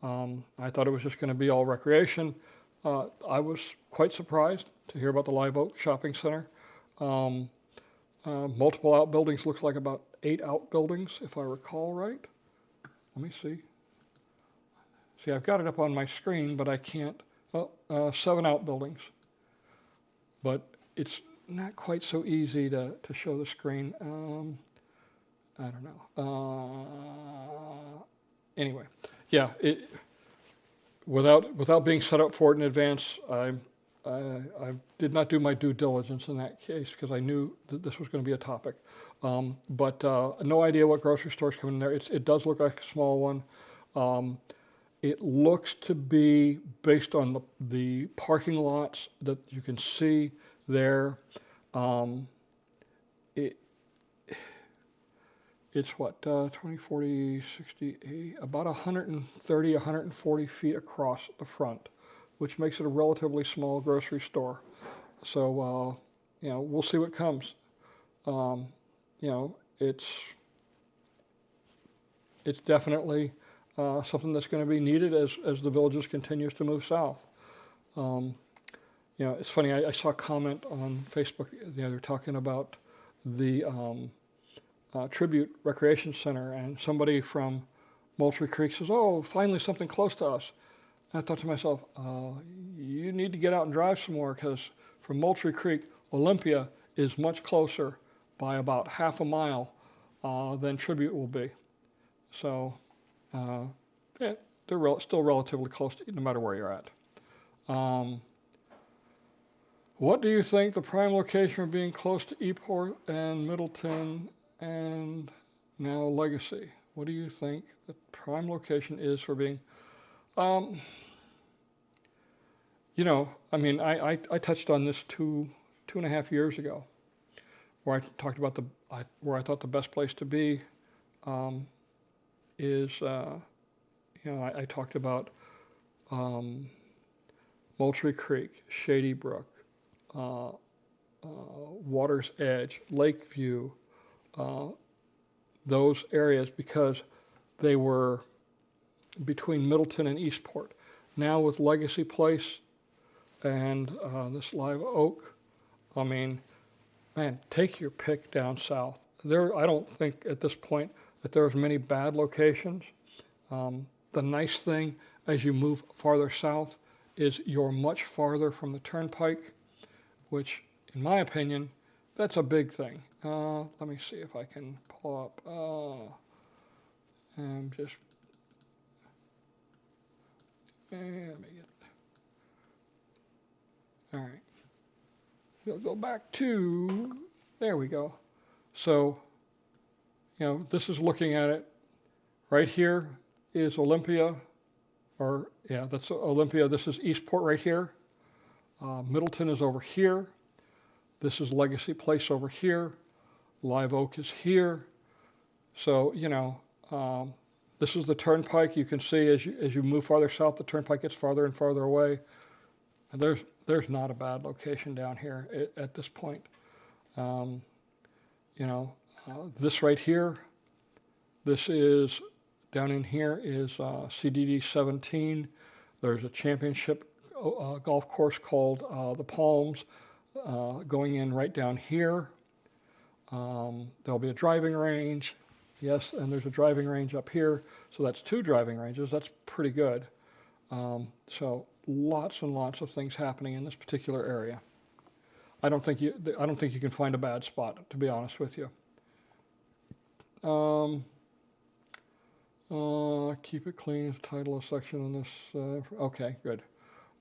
I thought it was just going to be all recreation. I was quite surprised to hear about the Live Oak Shopping Center. Multiple outbuildings, looks like about 8 outbuildings, if I recall right. Let me see. See, I've got it up on my screen, but I can't. 7 outbuildings. But it's not quite so easy to show the screen. I don't know. Anyway, yeah. Without being set up for it in advance, I did not do my due diligence in that case because I knew that this was going to be a topic. But no idea what grocery stores come in there. It does look like a small one. It looks to be based on the parking lots that you can see there. It's what, 20, 40, 60, about 130, 140 feet across the front, which makes it a relatively small grocery store. So, we'll see what comes. It's definitely something that's going to be needed as the Villages continues to move south. It's funny, I saw a comment on Facebook, they're talking about the Tribute Recreation Center, and somebody from Moultrie Creek says, oh, finally something close to us. And I thought to myself, you need to get out and drive some more, because from Moultrie Creek, Olympia is much closer by about half a mile than Tribute will be. So, they're still relatively close no matter where you're at. What do you think the prime location for being close to Eport and Middleton and now Legacy? What do you think the prime location is for being? I touched on this two and a half years ago, where I talked about where I thought the best place to be is. I talked about Moultrie Creek, Shady Brook, Water's Edge, Lakeview, those areas, because they were between Middleton and Eastport. Now with Legacy Place and this Live Oak, take your pick down south. I don't think at this point that there's many bad locations. the nice thing as you move farther south is you're much farther from the turnpike, which, in my opinion, that's a big thing. Let me see if I can pull up. I'm just, let me get, all right. We'll go back to, there we go. So, this is looking at it. Right here is Olympia, or yeah, that's Olympia. This is Eastport right here. Middleton is over here. This is Legacy Place over here. Live Oak is here. So, this is the turnpike. You can see as you move farther south, the turnpike gets farther and farther away. And there's not a bad location down here at this point. This right here, this is down in here is CDD 17. There's a championship golf course called the Palms going in right down here. There'll be a driving range. Yes, and there's a driving range up here. So that's 2 driving ranges. That's pretty good. So lots and lots of things happening in this particular area. I don't think you can find a bad spot, to be honest with you. Keep it clean is the title of section on this. Okay, good.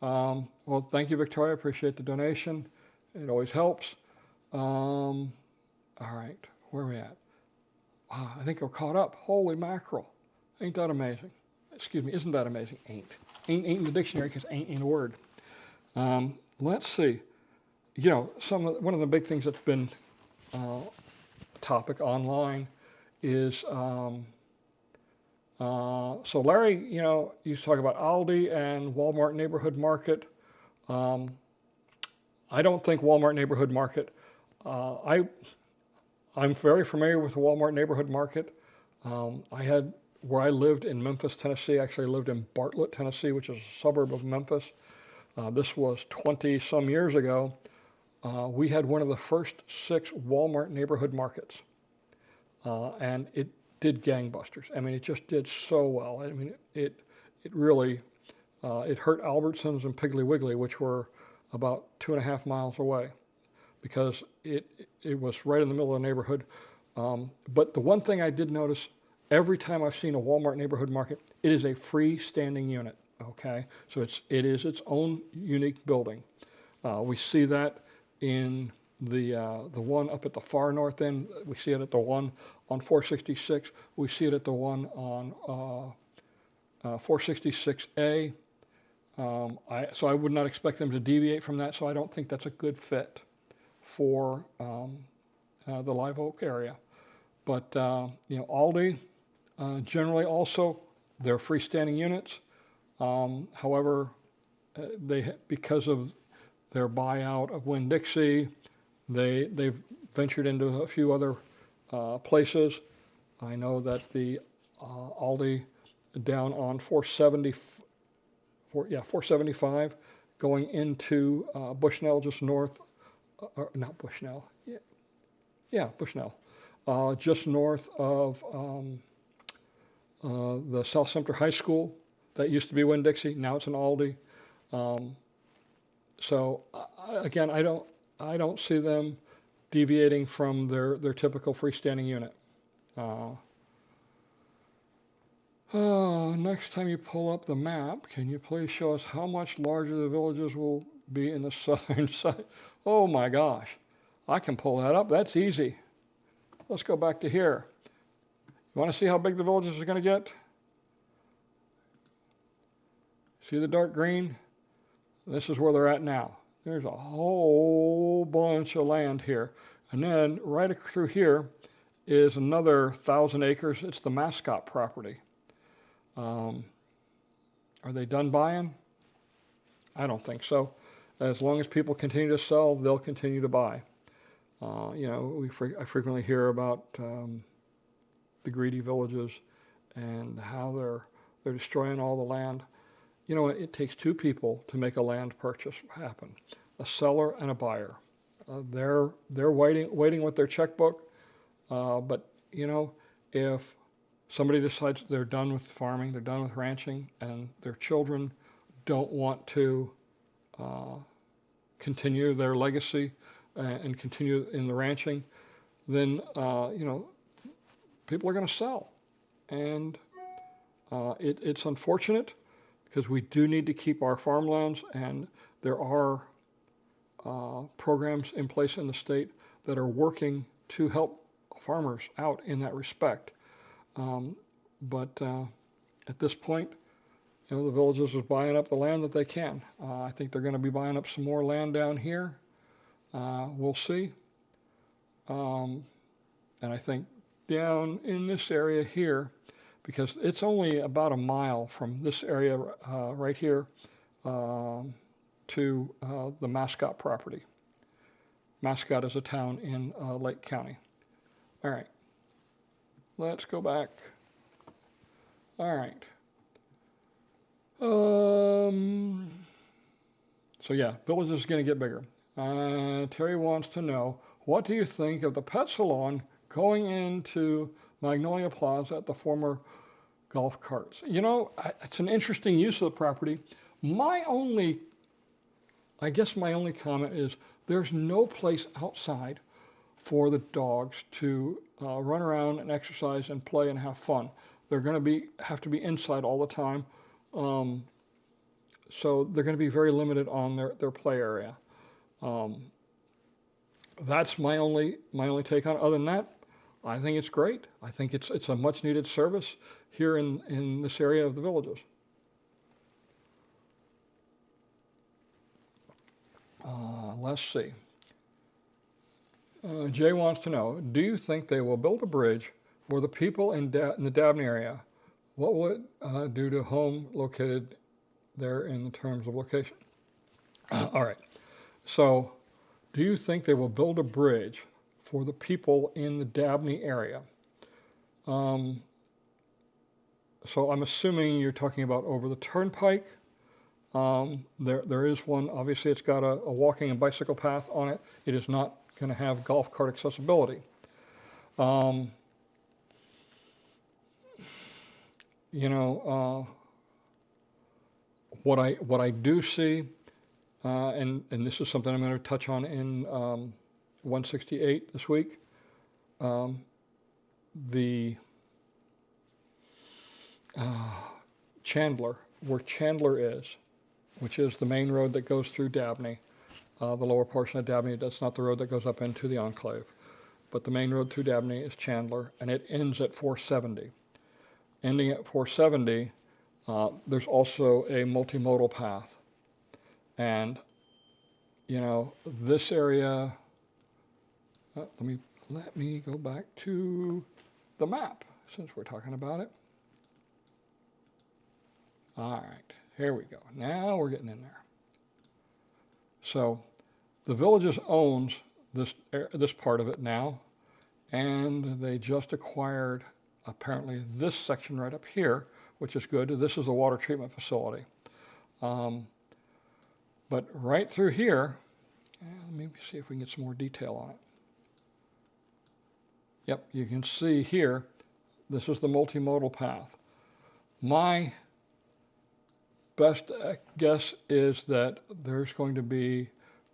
Well, thank you, Victoria. I appreciate the donation. It always helps. All right, where are we at? Wow, I think we're caught up. Holy mackerel. Ain't that amazing? Excuse me, isn't that amazing? Ain't in the dictionary because ain't in a word. Let's see. One of the big things that's been topic online is, so Larry, you talk about Aldi and Walmart Neighborhood Market. I don't think Walmart Neighborhood Market, I'm very familiar with the Walmart Neighborhood Market. Where I lived in Memphis, Tennessee, actually I lived in Bartlett, Tennessee, which is a suburb of Memphis. This was 20-some years ago. We had one of the first 6 Walmart neighborhood markets. And it did gangbusters. I mean, it just did so well. I mean, it really, it hurt Albertsons and Piggly Wiggly, which were about 2.5 miles away, because it was right in the middle of the neighborhood. But the one thing I did notice, every time I've seen a Walmart neighborhood market, it is a freestanding unit, okay? So it is its own unique building. We see that in the one up at the far north end. We see it at the one on 466. We see it at the one on 466A. So I would not expect them to deviate from that, so I don't think that's a good fit for the Live Oak area. But Aldi, generally also, they're freestanding units. However, because of their buyout of Winn-Dixie, they've ventured into a few other places. I know that the Aldi down on 475, going into Bushnell, just north, not Bushnell, Bushnell, just north of the South Sumter High School. That used to be Winn-Dixie, now it's an Aldi. So again, I don't see them deviating from their typical freestanding unit. Next time you pull up the map, can you please show us how much larger the villages will be in the southern side? Oh my gosh, I can pull that up. That's easy. Let's go back to here. You want to see how big the villages are going to get? See the dark green? This is where they're at now. There's a whole bunch of land here. And then right through here is another 1,000 acres. It's the Mascot property. Are they done buying? I don't think so. As long as people continue to sell, they'll continue to buy. I frequently hear about the greedy villages and how they're destroying all the land. You know what? It takes 2 people to make a land purchase happen: a seller and a buyer. They're waiting with their checkbook. But if somebody decides they're done with farming, they're done with ranching, and their children don't want to continue their legacy and continue in the ranching, then people are going to sell. And it's unfortunate because we do need to keep our farmlands, and there are programs in place in the state that are working to help farmers out in that respect. But at this point, the Villages is buying up the land that they can. I think they're going to be buying up some more land down here. We'll see. And I think down in this area here, because it's only about a mile from this area right here to the Mascot property. Mascot is a town in Lake County. All right, let's go back. All right. So yeah, Villages is going to get bigger. Terry wants to know, what do you think of the pet salon going into Magnolia Plaza at the former golf carts? It's an interesting use of the property. I guess my only comment is there's no place outside for the dogs to run around and exercise and play and have fun. They're going to have to be inside all the time. So they're going to be very limited on their play area. That's my only take on it. Other than that, I think it's great. I think it's a much needed service here in this area of the Villages. Let's see. Jay wants to know, do you think they will build a bridge for the people in the Dabney area? What would it do to home located there in terms of location? All right. So, do you think they will build a bridge for the people in the Dabney area? So I'm assuming you're talking about over the turnpike. There is one. Obviously, it's got a walking and bicycle path on it. It is not going to have golf cart accessibility. What I do see, and this is something I'm going to touch on in 168 this week, the Chandler, where Chandler is, which is the main road that goes through Dabney, the lower portion of Dabney. That's not the road that goes up into the enclave, but the main road through Dabney is Chandler, and it ends at 470. Ending at 470, there's also a multimodal path, and this area. Let me go back to the map since we're talking about it. All right, here we go. Now we're getting in there. So the Villages owns this part of it now, and they just acquired apparently this section right up here, which is good. This is a water treatment facility. But right through here, let me see if we can get some more detail on it. Yep, you can see here, this is the multimodal path. My best guess is that there's going to be,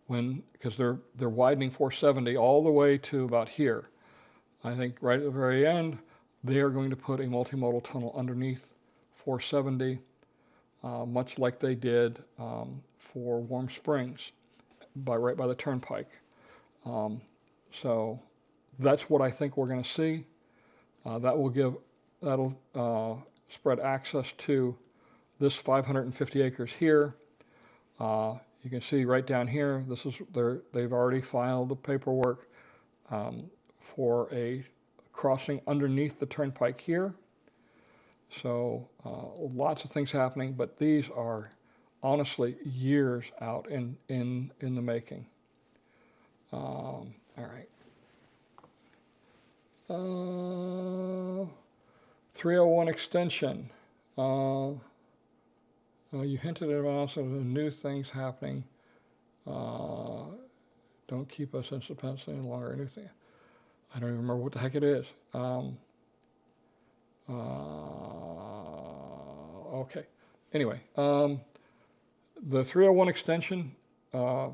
because they're widening 470 all the way to about here. I think right at the very end, they are going to put a multimodal tunnel underneath 470, much like they did for Warm Springs, right by the turnpike. So that's what I think we're going to see. That'll spread access to this 550 acres here. You can see right down here, they've already filed the paperwork for a crossing underneath the turnpike here. So lots of things happening, but these are honestly years out in the making. All right. 301 extension. You hinted at also new things happening. Don't keep us in suspense any longer. New thing. I don't even remember what the heck it is. Okay. Anyway, the 301 extension, our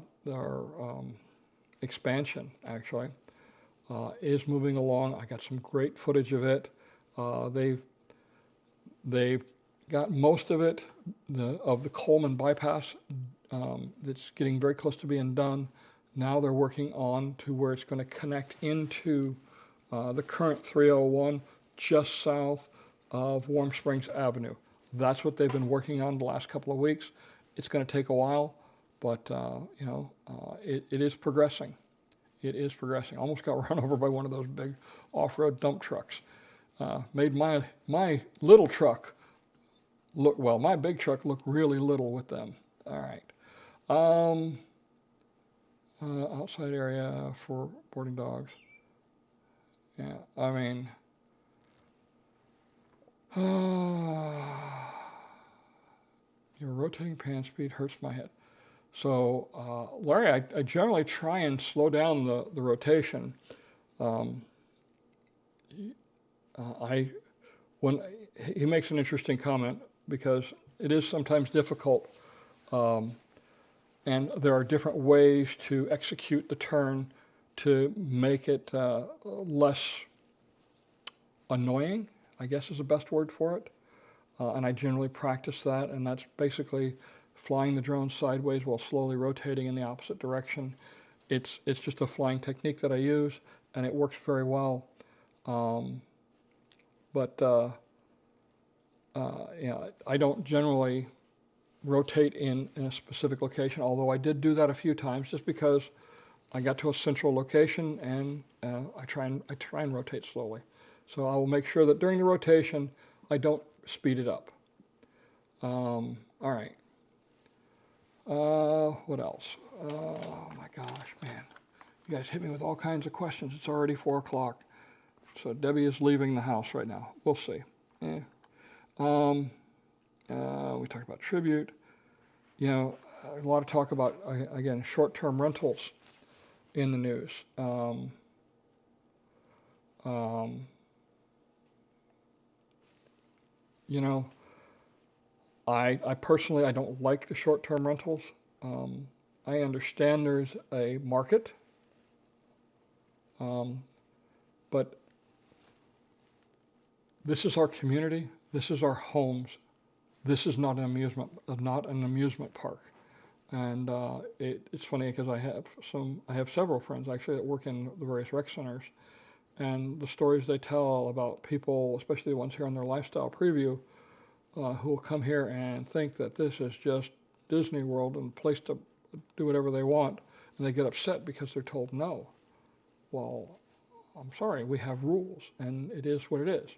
expansion actually, is moving along. I got some great footage of it. They've got most of it, of the Coleman bypass, that's getting very close to being done. Now they're working on to where it's going to connect into the current 301 just south of Warm Springs Avenue. That's what they've been working on the last couple of weeks. It's going to take a while, but it is progressing. It is progressing. Almost got run over by one of those big off-road dump trucks. Made my little truck look, well, my big truck look really little with them. All right. Outside area for boarding dogs. Yeah, I mean, your rotating pan speed hurts my head. So, Larry, I generally try and slow down the rotation. When he makes an interesting comment, because it is sometimes difficult, and there are different ways to execute the turn to make it less annoying, I guess is the best word for it. And I generally practice that, and that's basically flying the drone sideways while slowly rotating in the opposite direction. It's just a flying technique that I use, and it works very well. I don't generally rotate in a specific location, although I did do that a few times just because I got to a central location, and I try and rotate slowly. So I will make sure that during the rotation I don't speed it up. All right. What else? Oh my gosh, man. You guys hit me with all kinds of questions. It's already 4 o'clock. So Debbie is leaving the house right now. We'll see. Yeah. We talked about tribute. You know, a lot of talk about, again, short-term rentals in the news. You know, I personally, I don't like the short-term rentals. I understand there's a market, but this is our community. This is our homes. This is not an amusement park. And it's funny because I have several friends actually that work in the various rec centers, and the stories they tell about people, especially the ones here on their lifestyle preview, who will come here and think that this is just Disney World and a place to do whatever they want, and they get upset because they're told no. Well, I'm sorry, we have rules, and it is what it is.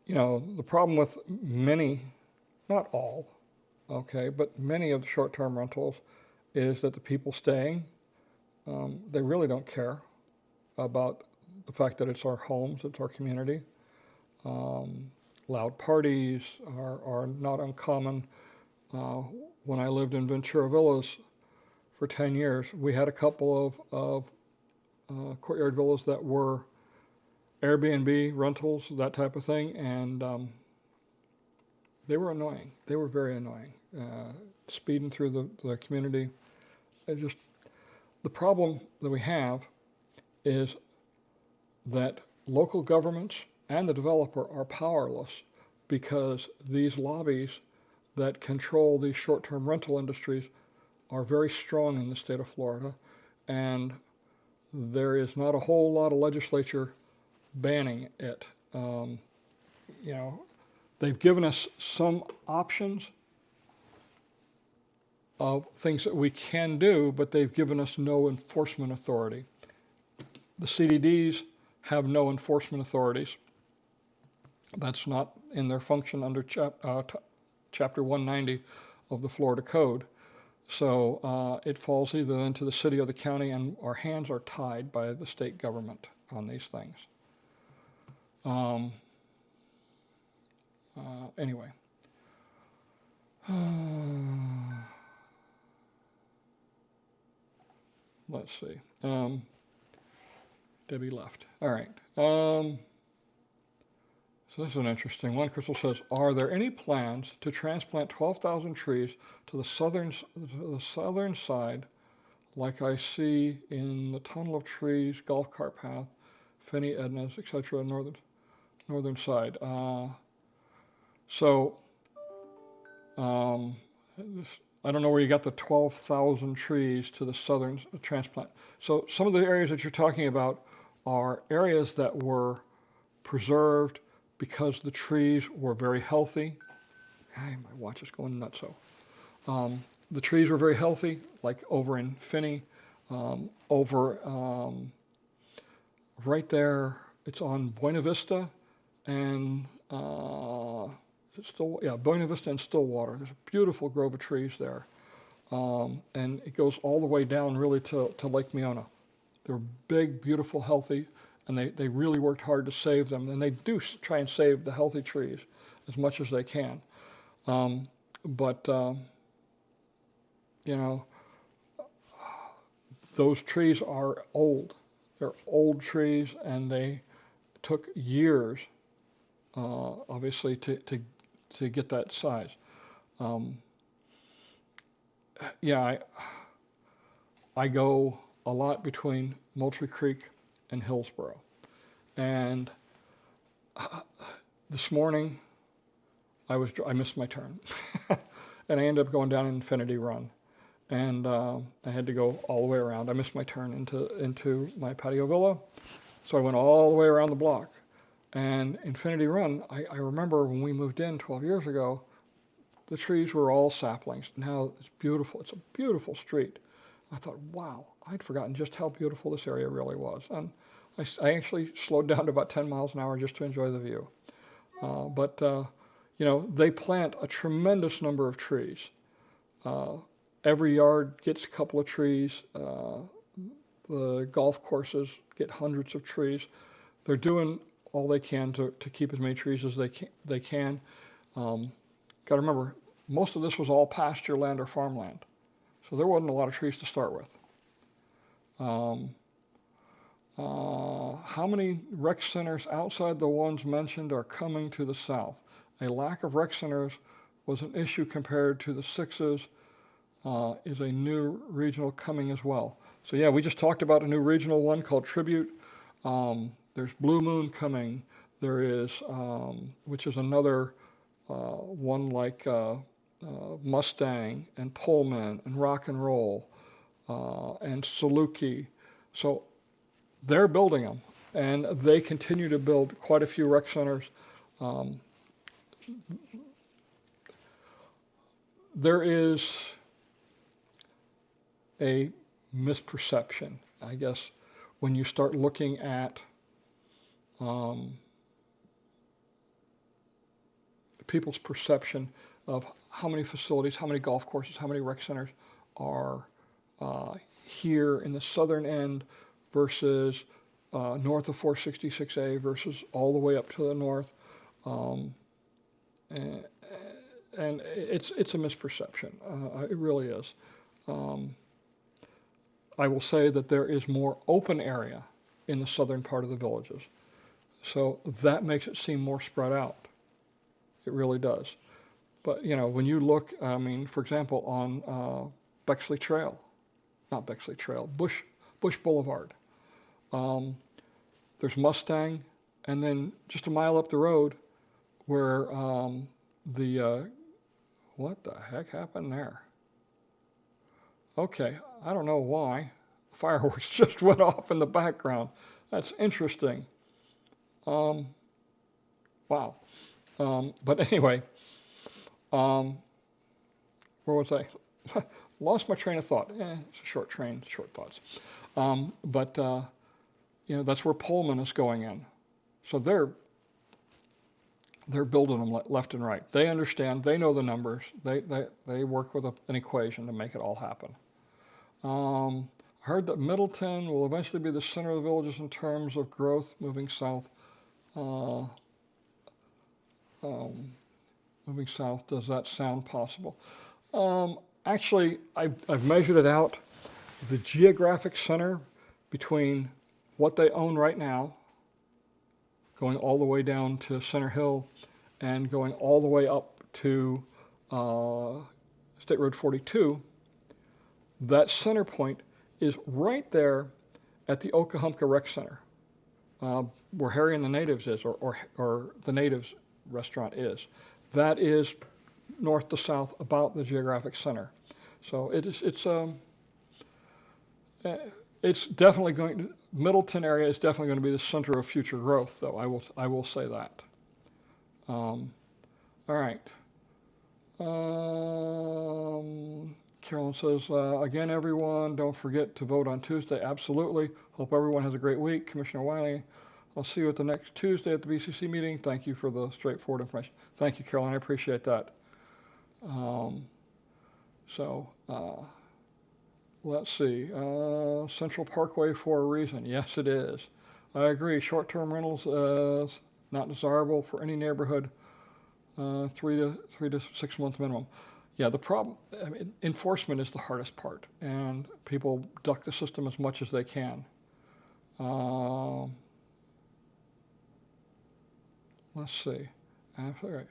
You know, the problem with many, not all, okay, but many of the short-term rentals is that the people staying, they really don't care about the fact that it's our homes, it's our community. Loud parties are not uncommon. When I lived in Ventura Villas for 10 years, we had a couple of courtyard villas that were Airbnb rentals, that type of thing, and they were annoying. They were very annoying. Speeding through the community. The problem that we have is that local governments and the developer are powerless because these lobbies that control these short-term rental industries are very strong in the state of Florida, and there is not a whole lot of legislature banning it. You know, they've given us some options of things that we can do, but they've given us no enforcement authority. The CDDs have no enforcement authorities. That's not in their function under Chapter 190 of the Florida Code. So it falls either into the city or the county, and our hands are tied by the state government on these things. Anyway. let's see. Debbie left. All right. So this is an interesting one. Crystal says, are there any plans to transplant 12,000 trees to the southern side, like I see in the tunnel of trees, golf cart path, Finney Edna's, etc., northern side? I don't know where you got the 12,000 trees to the southern transplant. So some of the areas that you're talking about are areas that were preserved because the trees were very healthy. Hey, my watch is going nuts. So the trees were very healthy, like over in Finney, right there. It's on Buena Vista and Buena Vista and Stillwater. There's a beautiful grove of trees there. And it goes all the way down really to Lake Miona. They're big, beautiful, healthy, and they really worked hard to save them. And they do try and save the healthy trees as much as they can. Those trees are old. They're old trees, and they took years, obviously, to get that size. I go a lot between Moultrie Creek and Hillsborough. And this morning, I missed my turn. And I ended up going down Infinity Run. And I had to go all the way around. I missed my turn into my patio villa. So I went all the way around the block. And Infinity Run, I remember when we moved in 12 years ago, the trees were all saplings. Now it's beautiful. It's a beautiful street. I thought, wow, I'd forgotten just how beautiful this area really was. And I actually slowed down to about 10 miles an hour just to enjoy the view. They plant a tremendous number of trees. Every yard gets a couple of trees. The golf courses get hundreds of trees. They're doing all they can to keep as many trees as they can. Got to remember, most of this was all pasture land or farmland, so there wasn't a lot of trees to start with. How many rec centers outside the ones mentioned are coming to the south? A lack of rec centers was an issue compared to the sixes. Is a new regional coming as well? So yeah, we just talked about a new regional one called Tribute. There's Blue Moon coming. There is, which is another one like Mustang and Pullman and Rock and Roll and Saluki. So they're building them, and they continue to build quite a few rec centers. There is a misperception, I guess, when you start looking at people's perception of how many facilities, how many golf courses, how many rec centers are here in the southern end versus north of 466A versus all the way up to the north. And it's a misperception. It really is. I will say that there is more open area in the southern part of the villages. So that makes it seem more spread out. It really does. But, when you look, for example, on Bexley Trail, not Bexley Trail, Bush Boulevard, there's Mustang, and then just a mile up the road where what the heck happened there? Okay, I don't know why. Fireworks just went off in the background. That's interesting. Wow. But anyway, where was I? Lost my train of thought. It's a short train, short thoughts. That's where Pullman is going in. So they're building them left and right. They understand. They know the numbers. They work with an equation to make it all happen. I heard that Middleton will eventually be the center of the villages in terms of growth moving south. Moving south, does that sound possible? Actually, I've measured it out. the geographic center between what they own right now, going all the way down to Center Hill and going all the way up to State Road 42, that center point is right there at the Okahumpka Rec Center, where Harry and the Natives is, or the Natives restaurant is. That is north to south about the geographic center. So it's definitely going to, Middleton area is definitely going to be the center of future growth, though. I will say that. All right. Carolyn says, again, everyone, don't forget to vote on Tuesday. Absolutely. Hope everyone has a great week. Commissioner Wiley, I'll see you at the next Tuesday at the BCC meeting. Thank you for the straightforward information. Thank you, Carolyn. I appreciate that. Let's see. Central Parkway for a reason. Yes, it is. I agree. Short-term rentals is not desirable for any neighborhood. 3 to 6 month minimum. Yeah, the problem, I mean, enforcement is the hardest part, and people duck the system as much as they can. Let's see. Absolutely right.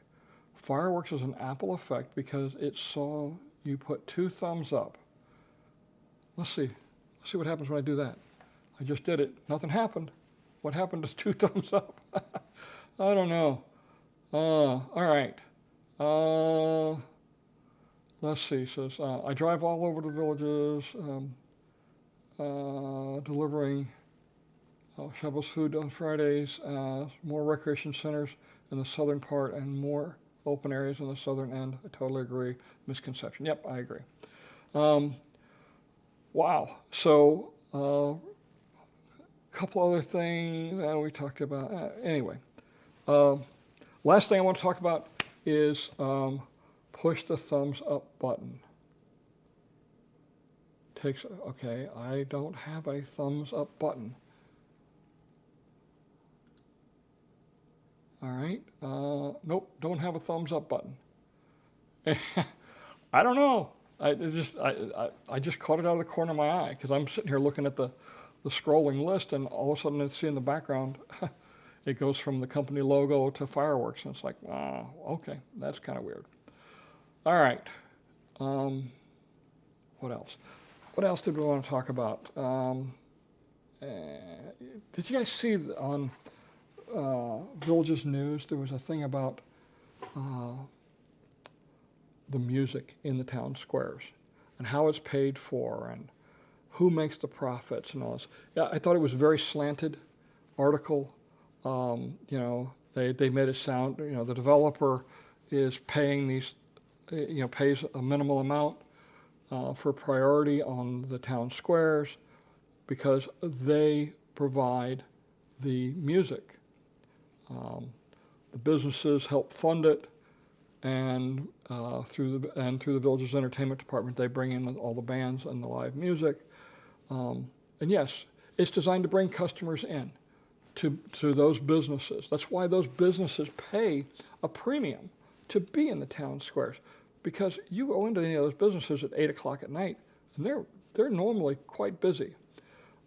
Fireworks is an Apple effect because it saw you put 2 thumbs up. Let's see. Let's see what happens when I do that. I just did it. Nothing happened. What happened to 2 thumbs up? I don't know. All right. Let's see. It says, I drive all over the villages, delivering Shovels food on Fridays, more recreation centers in the southern part and more open areas in the southern end. I totally agree. Misconception. Yep, I agree. Wow. So, a couple other things we talked about. Anyway, last thing I want to talk about is push the thumbs up button. Okay, I don't have a thumbs up button. All right, nope, don't have a thumbs up button. I don't know. I just caught it out of the corner of my eye because I'm sitting here looking at the scrolling list, and all of a sudden I see in the background it goes from the company logo to fireworks, and it's like, okay, that's kind of weird. All right, what else? What else did we want to talk about? Did you guys see on Villages News there was a thing about the music in the town squares and how it's paid for and who makes the profits and all this? Yeah, I thought it was a very slanted article. You know, they made it sound, you know, the developer is paying these, you know, pays a minimal amount for priority on the town squares because they provide the music. The businesses help fund it, and through the village's entertainment department, they bring in all the bands and the live music. And yes, it's designed to bring customers in to those businesses. That's why those businesses pay a premium to be in the town squares, because you go into any of those businesses at 8 o'clock at night, and they're normally quite busy.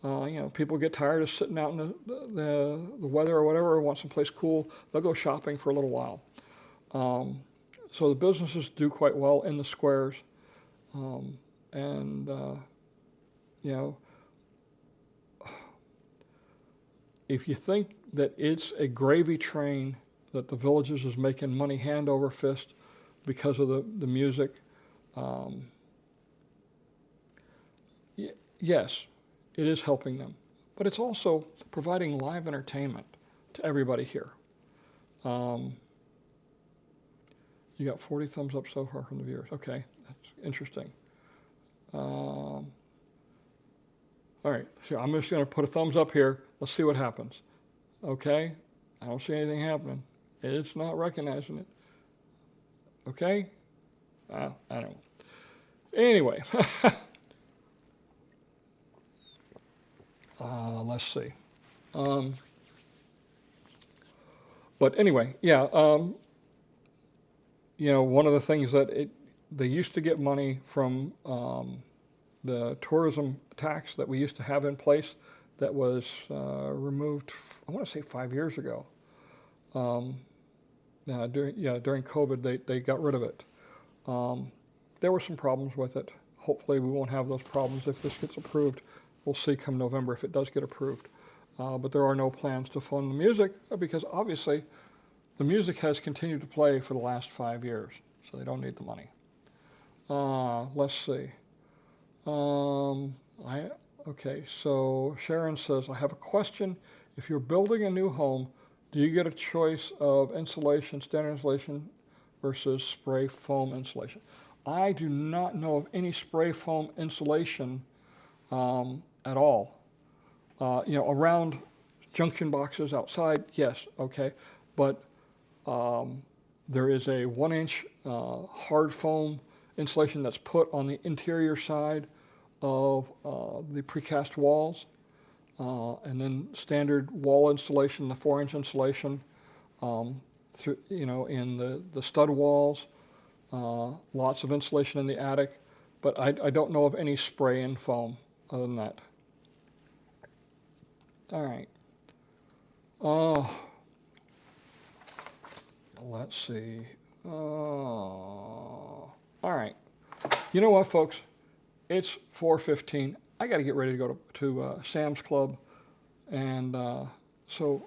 You know, people get tired of sitting out in the weather or whatever, want someplace cool, they'll go shopping for a little while. So the businesses do quite well in the squares. You know, if you think that it's a gravy train that the Villages is making money hand over fist because of the music, yes, it is helping them, but it's also providing live entertainment to everybody here. You got 40 thumbs up so far from the viewers. Okay, that's interesting. All right, so I'm just going to put a thumbs up here. Let's see what happens. Okay, I don't see anything happening. It's not recognizing it. Okay, I don't know. Anyway. Let's see. But anyway, yeah, you know, one of the things that they used to get money from the tourism tax that we used to have in place that was removed, I want to say 5 years ago. During COVID, they got rid of it. There were some problems with it. Hopefully we won't have those problems if this gets approved. We'll see come November if it does get approved. But there are no plans to fund the music because obviously the music has continued to play for the last 5 years, so they don't need the money. Let's see. Okay, so Sharon says, I have a question. If you're building a new home, do you get a choice of insulation, standard insulation versus spray foam insulation? I do not know of any spray foam insulation at all. Around junction boxes outside, yes, okay. But there is a 1-inch hard foam insulation that's put on the interior side of the precast walls, and then standard wall insulation, the 4-inch insulation, in the stud walls, lots of insulation in the attic, but I don't know of any spray in foam other than that. All right. Let's see. All right. You know what, folks? It's 4:15. I got to get ready to go to Sam's Club, and so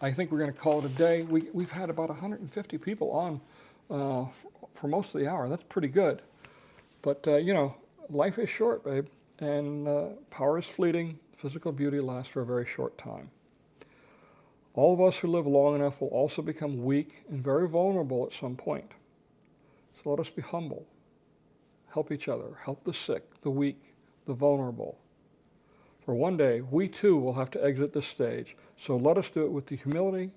I think we're gonna call it a day. We've had about 150 people on for most of the hour. That's pretty good. But life is short, babe, and power is fleeting. Physical beauty lasts for a very short time. All of us who live long enough will also become weak and very vulnerable at some point. So let us be humble. Help each other. Help the sick, the weak, the vulnerable. For one day, we too will have to exit this stage. So let us do it with the humility,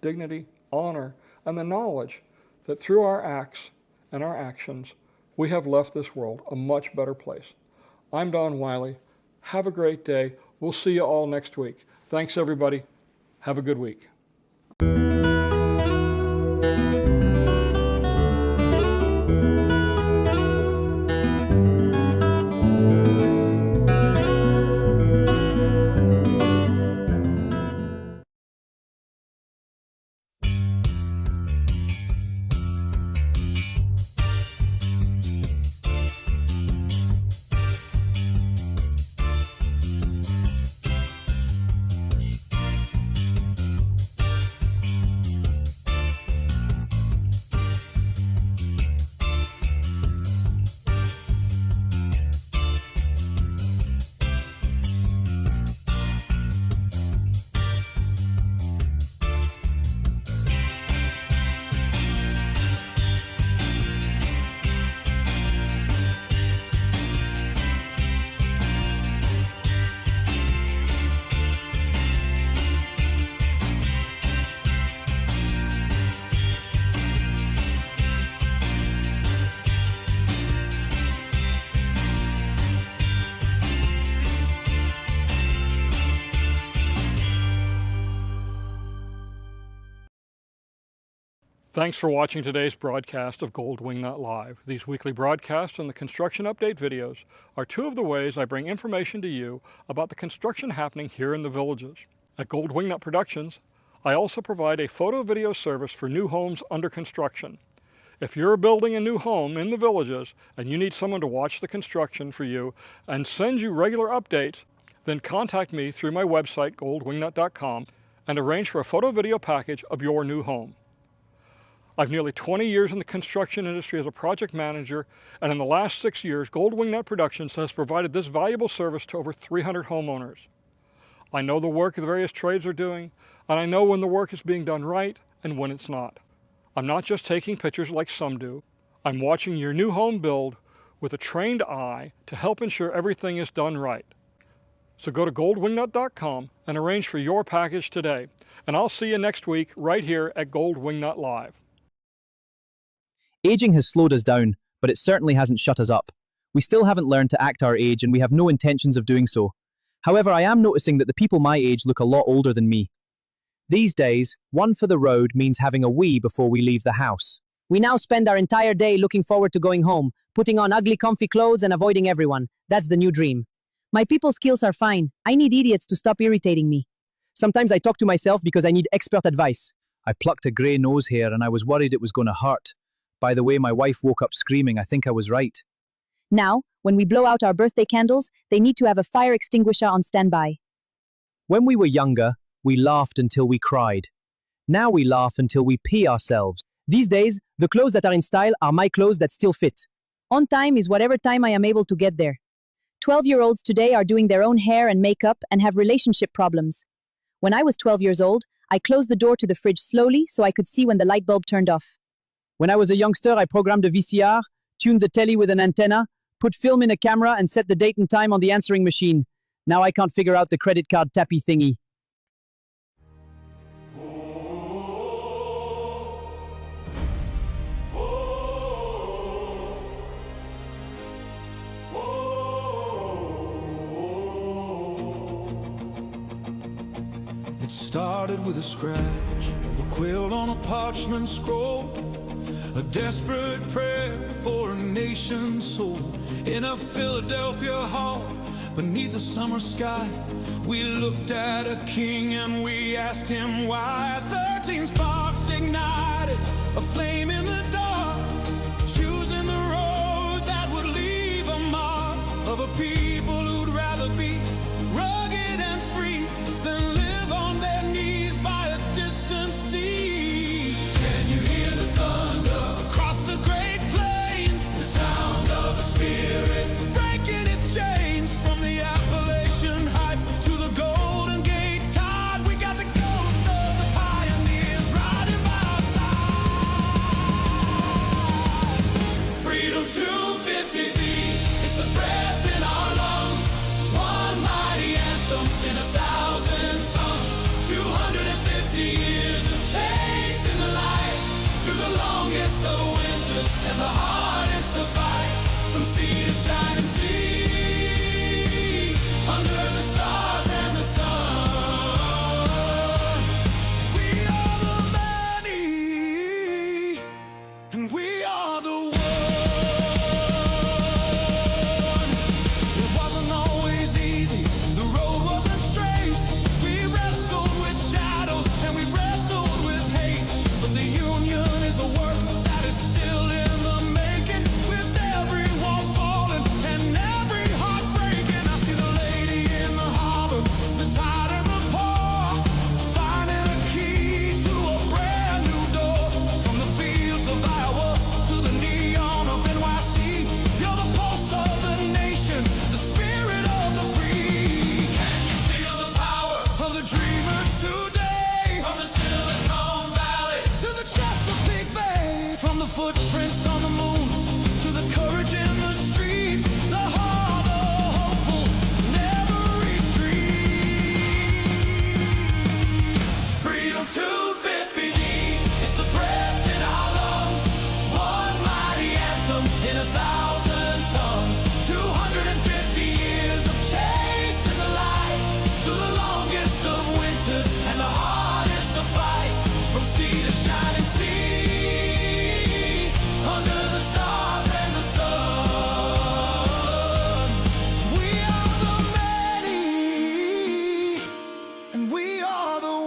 dignity, honor, and the knowledge that through our acts and our actions, we have left this world a much better place. I'm Don Wiley. Have a great day. We'll see you all next week. Thanks, everybody. Have a good week. Thanks for watching today's broadcast of Gold Wingnut Live. These weekly broadcasts and the construction update videos are two of the ways I bring information to you about the construction happening here in the villages. At Gold Wingnut Productions, I also provide a photo-video service for new homes under construction. If you're building a new home in the villages and you need someone to watch the construction for you and send you regular updates, then contact me through my website, goldwingnut.com, and arrange for a photo-video package of your new home. I've nearly 20 years in the construction industry as a project manager, and in the last 6 years, Gold Wingnut Productions has provided this valuable service to over 300 homeowners. I know the work the various trades are doing, and I know when the work is being done right and when it's not. I'm not just taking pictures like some do. I'm watching your new home build with a trained eye to help ensure everything is done right. So go to goldwingnut.com and arrange for your package today, and I'll see you next week right here at Gold Wingnut Live. Aging has slowed us down, but it certainly hasn't shut us up. We still haven't learned to act our age, and we have no intentions of doing so. However, I am noticing that the people my age look a lot older than me. These days, one for the road means having a wee before we leave the house. We now spend our entire day looking forward to going home, Putting on ugly, comfy clothes and avoiding everyone. That's the new dream. My people skills are fine. I need idiots to stop irritating me. Sometimes I talk to myself because I need expert advice. I plucked a grey nose hair and I was worried it was going to hurt. By the way, my wife woke up screaming. I think I was right. Now, when we blow out our birthday candles, they need to have a fire extinguisher on standby. When we were younger, we laughed until we cried. Now we laugh until we pee ourselves. These days, the clothes that are in style are my clothes that still fit. On time is whatever time I am able to get there. 12-year-olds today are doing their own hair and makeup and have relationship problems. When I was 12 years old, I closed the door to the fridge slowly so I could see when the light bulb turned off. When I was a youngster, I programmed a VCR, tuned the telly with an antenna, put film in a camera, and set the date and time on the answering machine. Now I can't figure out the credit card tappy thingy. It started with a scratch of a quill on a parchment scroll, a desperate prayer for a nation's soul. In a Philadelphia hall, beneath a summer sky, we looked at a king and we asked him why. 13 sparks ignited a flame in the dark, choosing the road that would leave a mark of a people who'd rather be rugged and free than live on their knees by a distant sea. Can you hear the thunder across the Great Plains? The sound of a spirit breaking its chains from the Appalachian Heights to the Golden Gate Tide. We got the ghost of the pioneers riding by our side. Freedom 250 thee, it's the breath in our lungs. One mighty anthem in 1,000 tongues. 250 years of chasing the light through the longest of winters and the hardest of fights. From sea to shining sea, under the stars and the sun. We are the many, and we are the one. It wasn't always easy, the road wasn't straight. We wrestled with shadows and we wrestled with hate. But the union is a work that is still in the making. With every wall falling and every heart breaking, I see the lady in the harbor, the tide and the poor, finding a key to a brand new door. From the fields of Iowa to the neon of NYC, you're the pulse of the nation, the spirit of the free. Can you feel the power of the dreamers today? From the Silicon Valley to the Chesapeake Bay, from the footprints on the moon to the courage in the streets, the heart of hopeful never retreats. Freedom 250D, it's the breath in our lungs. One mighty anthem in 1,000 tongues. 250 years of chasing the light through the longest of winters and the hardest of fights. From sea to shining sea, under the stars and the sun. We are the many, and we are the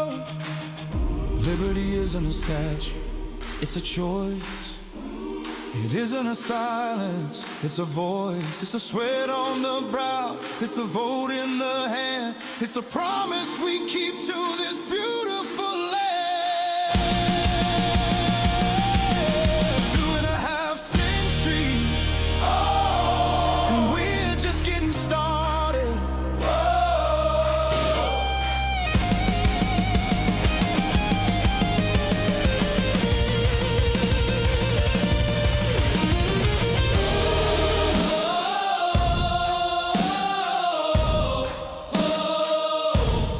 one. Liberty isn't a statue, it's a choice. It isn't a silence, it's a voice. It's the sweat on the brow, it's the vote in the hand. It's the promise we keep to this beautiful land. 2.5 centuries, and we're just getting started.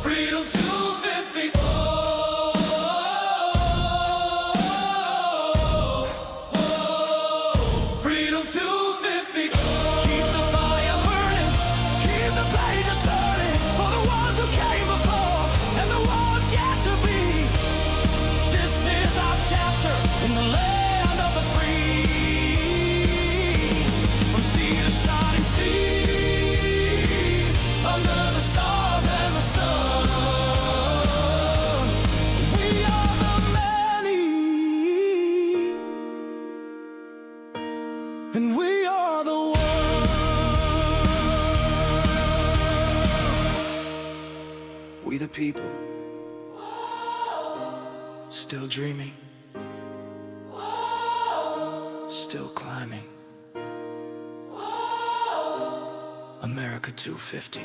Freedom 250 We the people, still dreaming, still climbing. America 250.